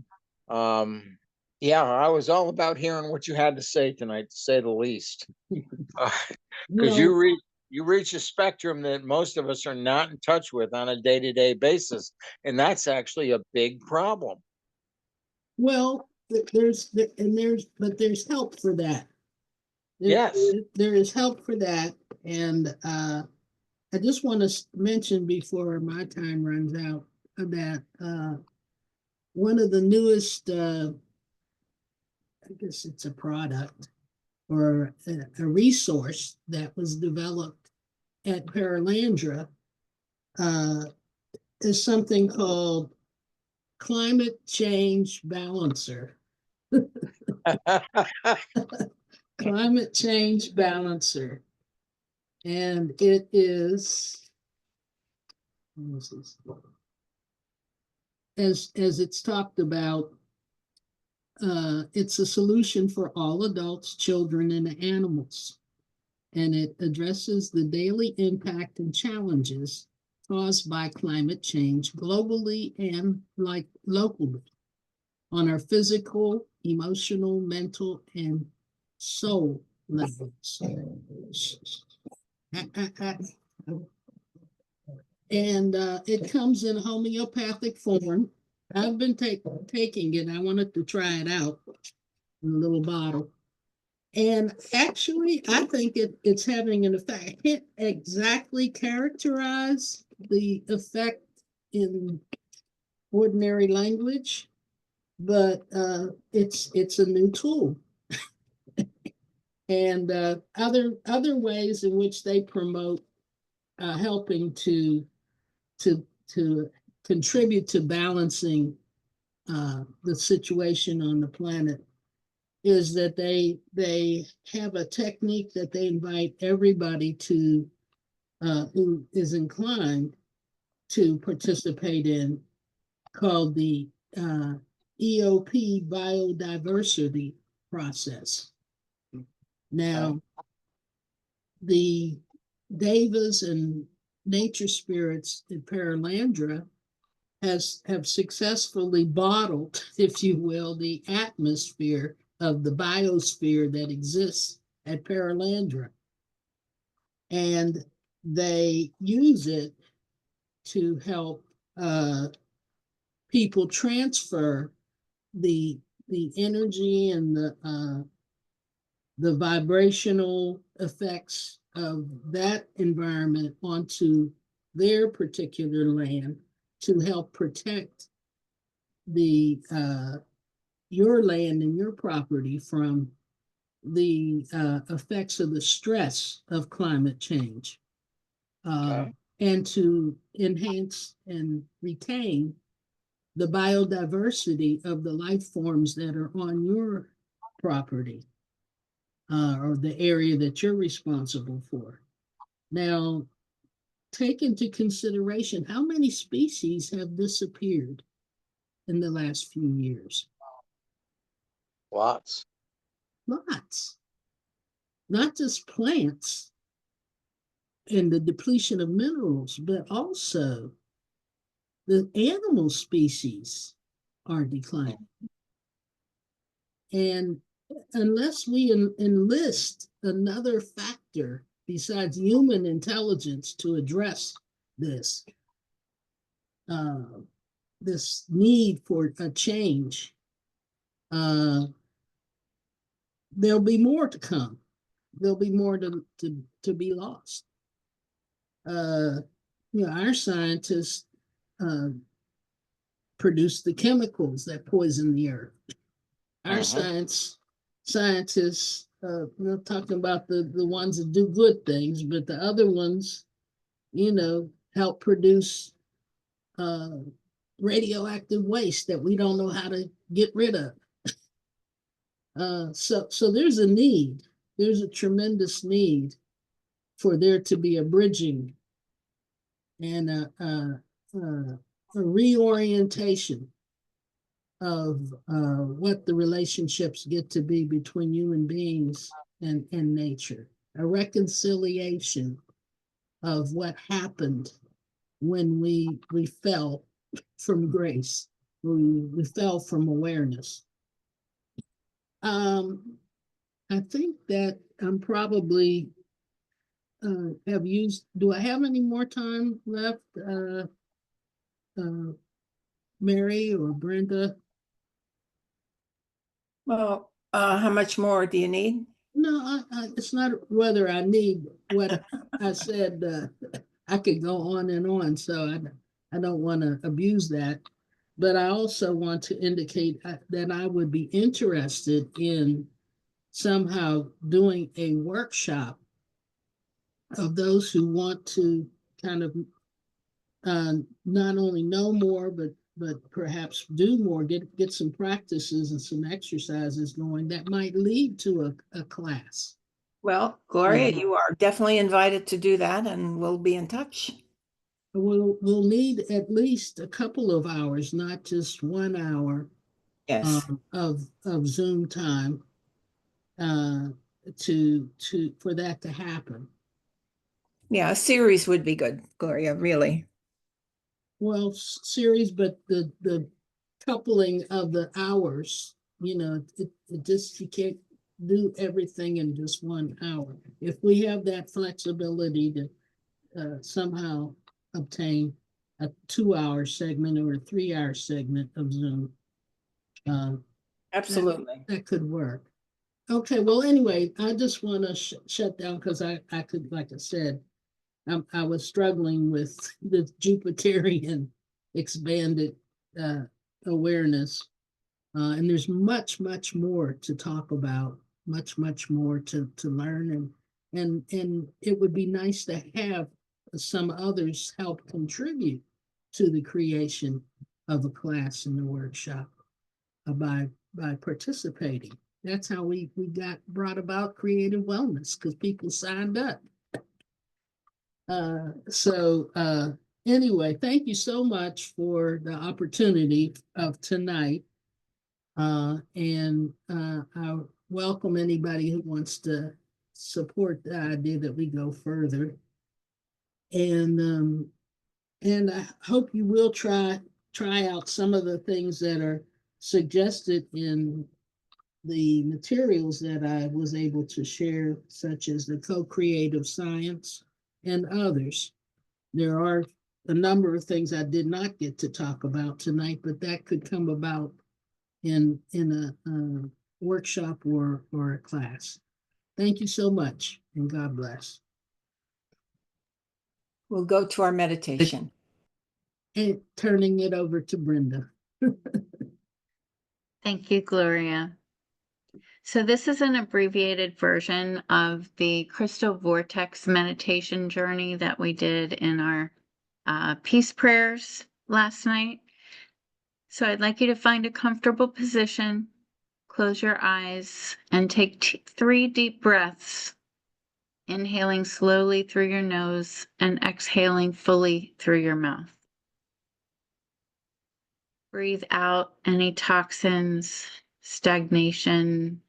yeah, I was all about hearing what you had to say tonight, to say the least. Because you reach a spectrum that most of us are not in touch with on a day-to-day basis, and that's actually a big problem. Well, there's help for that. Yes. There is help for that, and I just want to mention before my time runs out that one of the newest, I guess it's a product or a resource that was developed at Paralandra is something called Climate Change Balancer. Climate Change Balancer. And it is, as it's talked about, it's a solution for all adults, children, and animals. And it addresses the daily impact and challenges caused by climate change globally and locally on our physical, emotional, mental, and soul levels. And it comes in homeopathic form. I've been taking it. I wanted to try it out in a little bottle. And actually, I think it's having an effect. I can't exactly characterize the effect in ordinary language, but it's a new tool. And other ways in which they promote helping to contribute to balancing the situation on the planet is that they have a technique that they invite everybody to who is inclined to participate in, called the EOP biodiversity process. Now, the Devas and nature spirits at Paralandra have successfully bottled, if you will, the atmosphere of the biosphere that exists at Paralandra. And they use it to help people transfer the energy and the vibrational effects of that environment onto their particular land to help protect the your land and your property from the effects of the stress of climate change, and to enhance and retain the biodiversity of the life forms that are on your property. or the area that you're responsible for. Now, take into consideration how many species have disappeared in the last few years. Lots. Lots. Not just plants and the depletion of minerals, but also the animal species are declining. And unless we enlist another factor besides human intelligence to address this, this need for a change, there'll be more to come. There'll be more to be lost. Our scientists produce the chemicals that poison the earth. Our scientists, not talking about the ones that do good things, but the other ones, help produce radioactive waste that we don't know how to get rid of. So there's a need. There's a tremendous need for there to be a bridging and a reorientation of what the relationships get to be between human beings and nature, a reconciliation of what happened when we fell from grace, we fell from awareness. I think that I'm probably have used, do I have any more time left, Mary or Brenda? Well, how much more do you need? No, it's not whether I need what I said. I could go on and on, so I don't want to abuse that. But I also want to indicate that I would be interested in somehow doing a workshop of those who want to kind of not only know more, but perhaps do more, get some practices and some exercises going that might lead to a class. Well, Gloria, you are definitely invited to do that, and we'll be in touch. We'll need at least a couple of hours, not just 1 hour. Yes. Of Zoom time for that to happen. Yeah, a series would be good, Gloria, really. Well, series, but the coupling of the hours, it just, you can't do everything in just 1 hour. If we have that flexibility to somehow obtain a 2-hour segment or a 3-hour segment of Zoom, Absolutely. that could work. Okay, well, anyway, I just want to shut down because I could, like I said, I was struggling with the Jupiterian expanded awareness. And there's much, much more to talk about, much, much more to learn. And it would be nice to have some others help contribute to the creation of a class in the workshop by participating. That's how we got brought about creative wellness, because people signed up. Anyway, thank you so much for the opportunity of tonight. And I welcome anybody who wants to support the idea that we go further. And I hope you will try out some of the things that are suggested in the materials that I was able to share, such as the co-creative science and others. There are a number of things I did not get to talk about tonight, but that could come about in a workshop or a class. Thank you so much, and God bless. We'll go to our meditation. And turning it over to Brenda. Thank you, Gloria. So this is an abbreviated version of the crystal vortex meditation journey that we did in our peace prayers last night. So I'd like you to find a comfortable position, close your eyes and take 3 deep breaths, inhaling slowly through your nose and exhaling fully through your mouth. Breathe out any toxins, stagnation,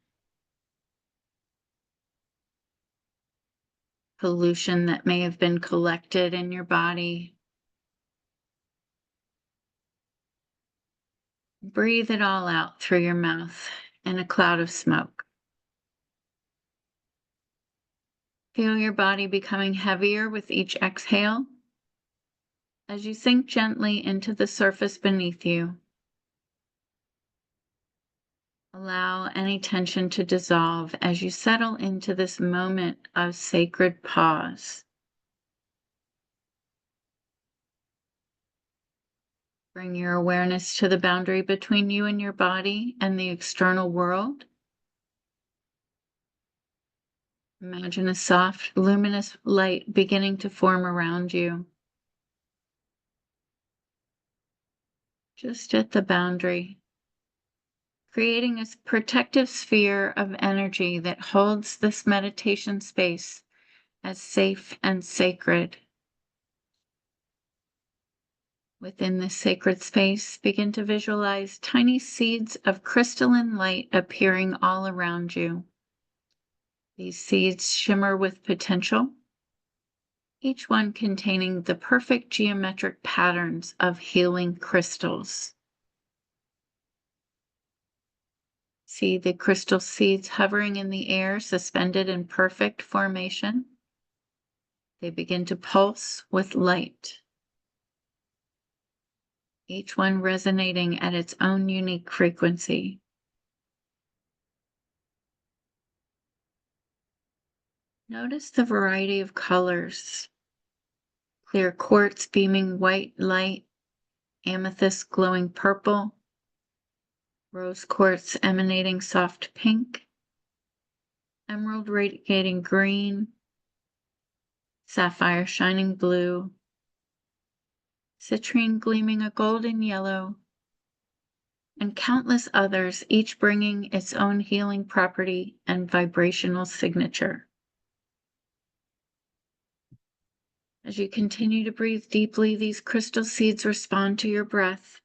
pollution that may have been collected in your body. Breathe it all out through your mouth in a cloud of smoke. Feel your body becoming heavier with each exhale as you sink gently into the surface beneath you. Allow any tension to dissolve as you settle into this moment of sacred pause. Bring your awareness to the boundary between you and your body and the external world. Imagine a soft, luminous light beginning to form around you. Just at the boundary, creating a protective sphere of energy that holds this meditation space as safe and sacred. Within this sacred space, begin to visualize tiny seeds of crystalline light appearing all around you. These seeds shimmer with potential, each one containing the perfect geometric patterns of healing crystals. See the crystal seeds hovering in the air, suspended in perfect formation. They begin to pulse with light, each one resonating at its own unique frequency. Notice the variety of colors: clear quartz beaming white light, amethyst glowing purple, rose quartz emanating soft pink, emerald radiating green, sapphire shining blue, citrine gleaming a golden yellow, and countless others, each bringing its own healing property and vibrational signature. As you continue to breathe deeply, these crystal seeds respond to your breath,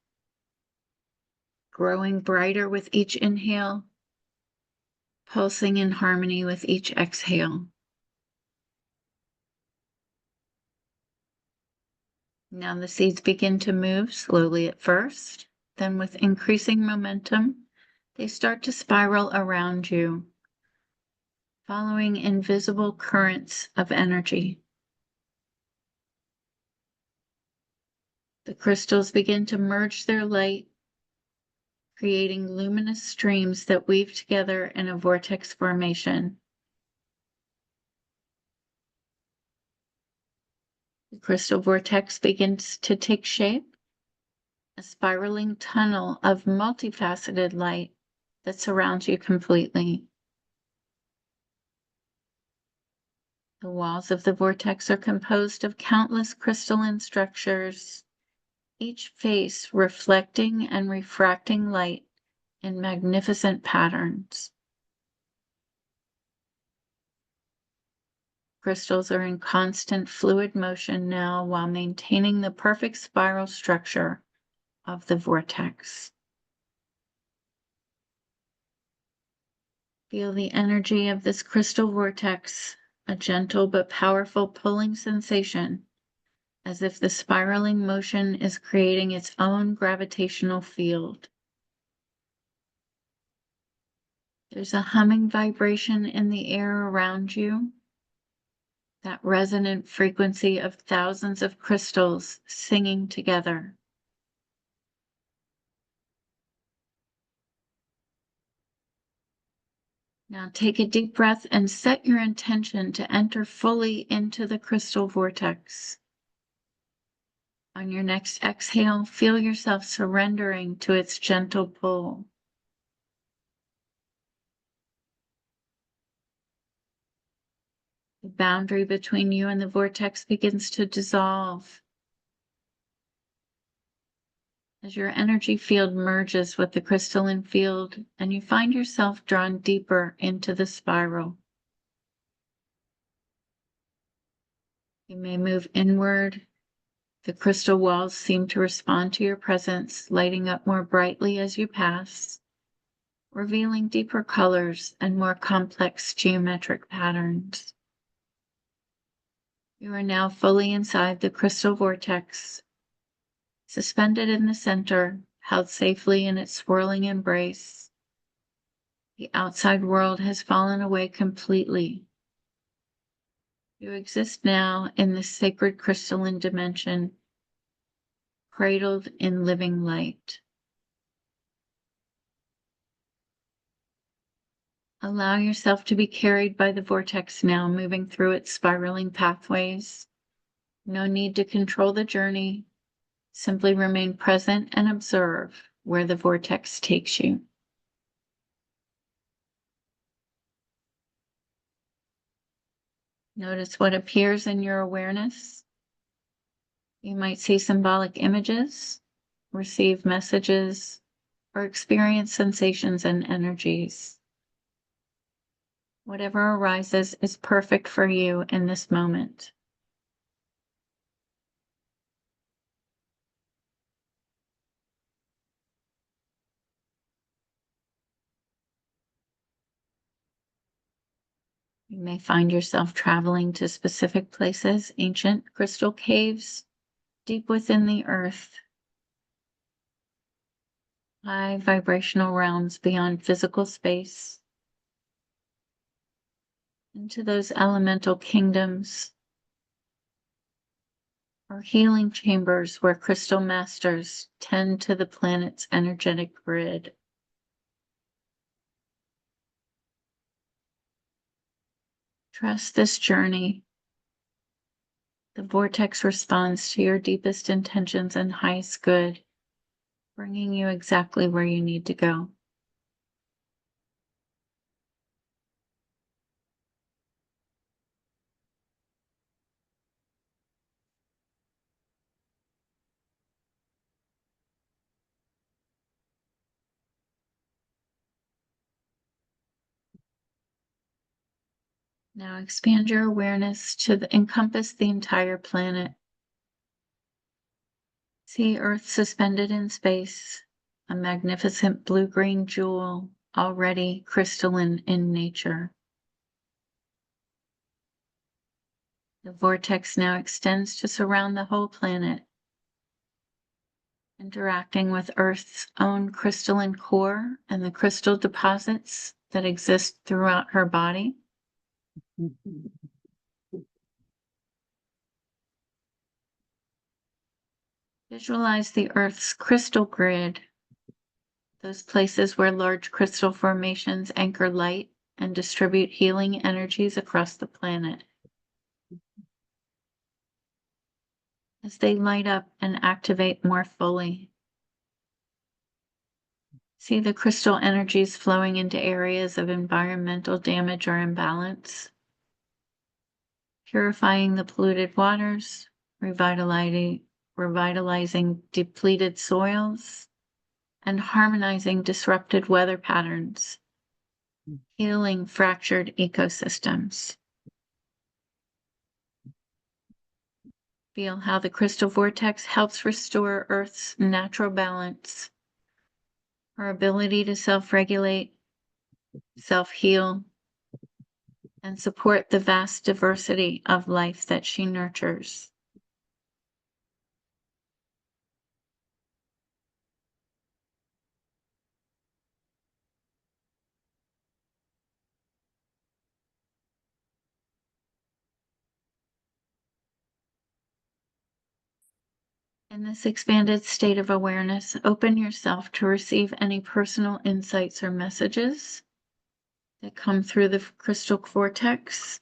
growing brighter with each inhale, pulsing in harmony with each exhale. Now the seeds begin to move slowly at first, then with increasing momentum, they start to spiral around you, following invisible currents of energy. The crystals begin to merge their light, creating luminous streams that weave together in a vortex formation. The crystal vortex begins to take shape, a spiraling tunnel of multifaceted light that surrounds you completely. The walls of the vortex are composed of countless crystalline structures, each face reflecting and refracting light in magnificent patterns. Crystals are in constant fluid motion now while maintaining the perfect spiral structure of the vortex. Feel the energy of this crystal vortex, a gentle but powerful pulling sensation, as if the spiraling motion is creating its own gravitational field. There's a humming vibration in the air around you, that resonant frequency of thousands of crystals singing together. Now take a deep breath and set your intention to enter fully into the crystal vortex. On your next exhale, feel yourself surrendering to its gentle pull. The boundary between you and the vortex begins to dissolve as your energy field merges with the crystalline field and you find yourself drawn deeper into the spiral. You may move inward. The crystal walls seem to respond to your presence, lighting up more brightly as you pass, revealing deeper colors and more complex geometric patterns. You are now fully inside the crystal vortex, suspended in the center, held safely in its swirling embrace. The outside world has fallen away completely. You exist now in the sacred crystalline dimension, cradled in living light. Allow yourself to be carried by the vortex now, moving through its spiraling pathways. No need to control the journey. Simply remain present and observe where the vortex takes you. Notice what appears in your awareness. You might see symbolic images, receive messages, or experience sensations and energies. Whatever arises is perfect for you in this moment. You may find yourself traveling to specific places, ancient crystal caves, deep within the earth, high vibrational realms beyond physical space, into those elemental kingdoms, or healing chambers where crystal masters tend to the planet's energetic grid. Trust this journey. The vortex responds to your deepest intentions and highest good, bringing you exactly where you need to go. Now expand your awareness to encompass the entire planet. See Earth suspended in space, a magnificent blue-green jewel, already crystalline in nature. The vortex now extends to surround the whole planet, interacting with Earth's own crystalline core and the crystal deposits that exist throughout her body. Visualize the Earth's crystal grid, those places where large crystal formations anchor light and distribute healing energies across the planet. As they light up and activate more fully, see the crystal energies flowing into areas of environmental damage or imbalance, purifying the polluted waters, revitalizing depleted soils, and harmonizing disrupted weather patterns, healing fractured ecosystems. Feel how the crystal vortex helps restore Earth's natural balance, her ability to self-regulate, self-heal, and support the vast diversity of life that she nurtures. In this expanded state of awareness, open yourself to receive any personal insights or messages that come through the crystal vortex.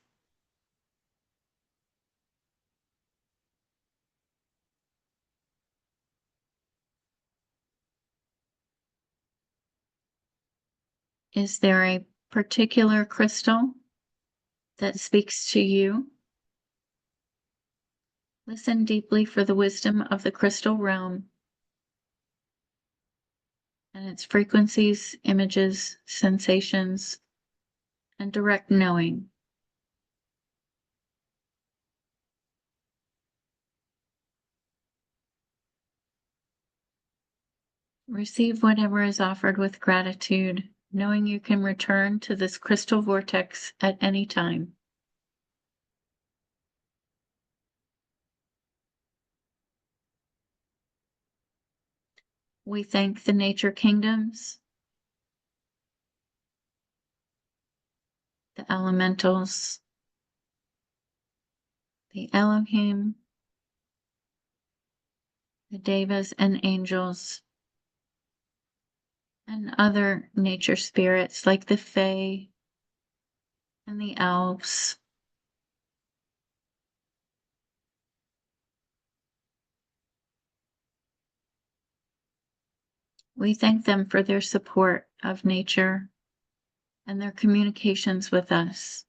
Is there a particular crystal that speaks to you? Listen deeply for the wisdom of the crystal realm and its frequencies, images, sensations, and direct knowing. Receive whatever is offered with gratitude, knowing you can return to this crystal vortex at any time. We thank the nature kingdoms, the elementals, the Elohim, the Devas and angels, and other nature spirits like the Fae and the elves. We thank them for their support of nature and their communications with us.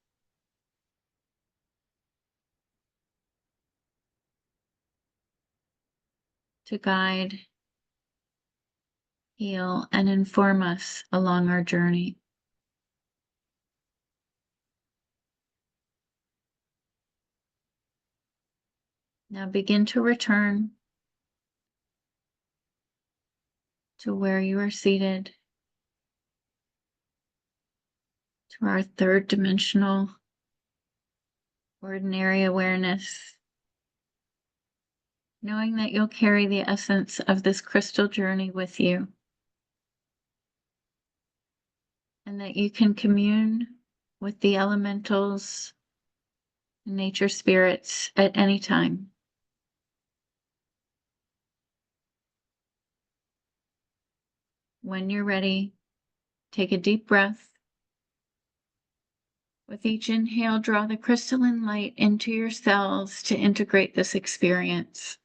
To guide, heal, and inform us along our journey. Now begin to return to where you are seated, to our third dimensional ordinary awareness, knowing that you'll carry the essence of this crystal journey with you, and that you can commune with the elementals and nature spirits at any time. When you're ready, take a deep breath. With each inhale, draw the crystalline light into your cells to integrate this experience.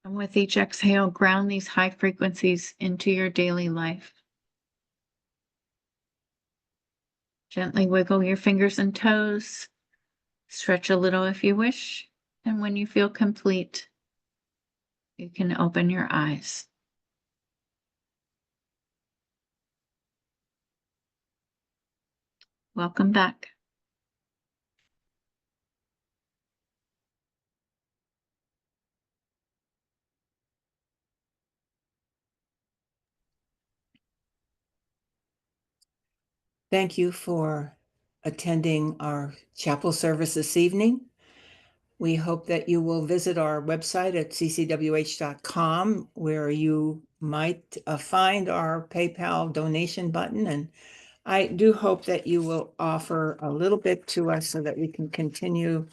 And with each exhale, ground these high frequencies into your daily life. Gently wiggle your fingers and toes. Stretch a little if you wish. And when you feel complete, you can open your eyes. Welcome back. Thank you for attending our chapel service this evening. We hope that you will visit our website at ccwh.com, where you might find our PayPal donation button. And I do hope that you will offer a little bit to us so that we can continue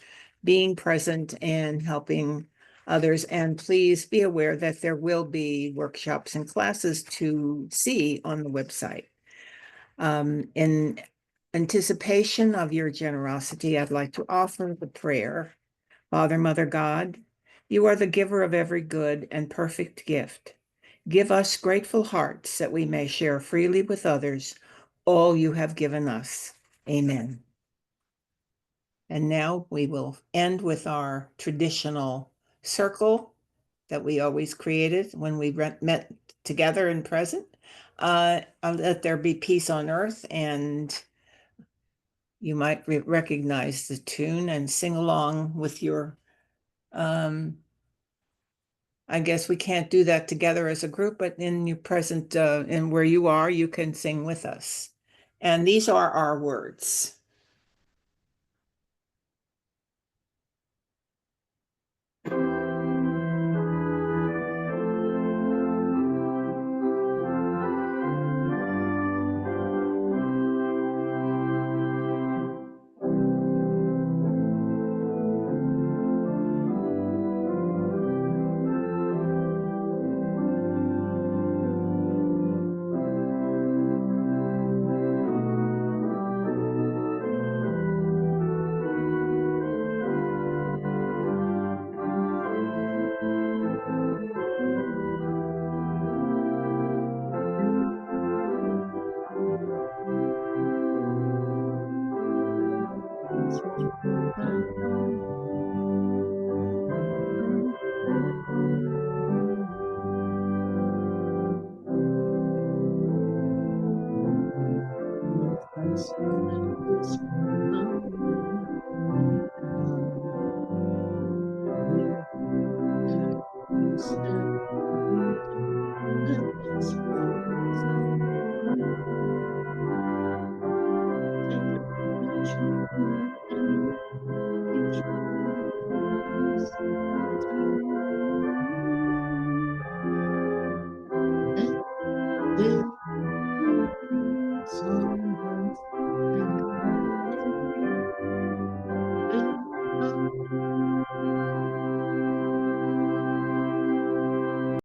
being present and helping others. And please be aware that there will be workshops and classes to see on the website. In anticipation of your generosity, I'd like to offer the prayer. Father, Mother God, you are the giver of every good and perfect gift. Give us grateful hearts that we may share freely with others all you have given us. Amen. And now we will end with our traditional circle that we always created when we met together in present. Let there be peace on earth, and you might recognize the tune and sing along with your I guess we can't do that together as a group, but in your present, in where you are, you can sing with us. And these are our words.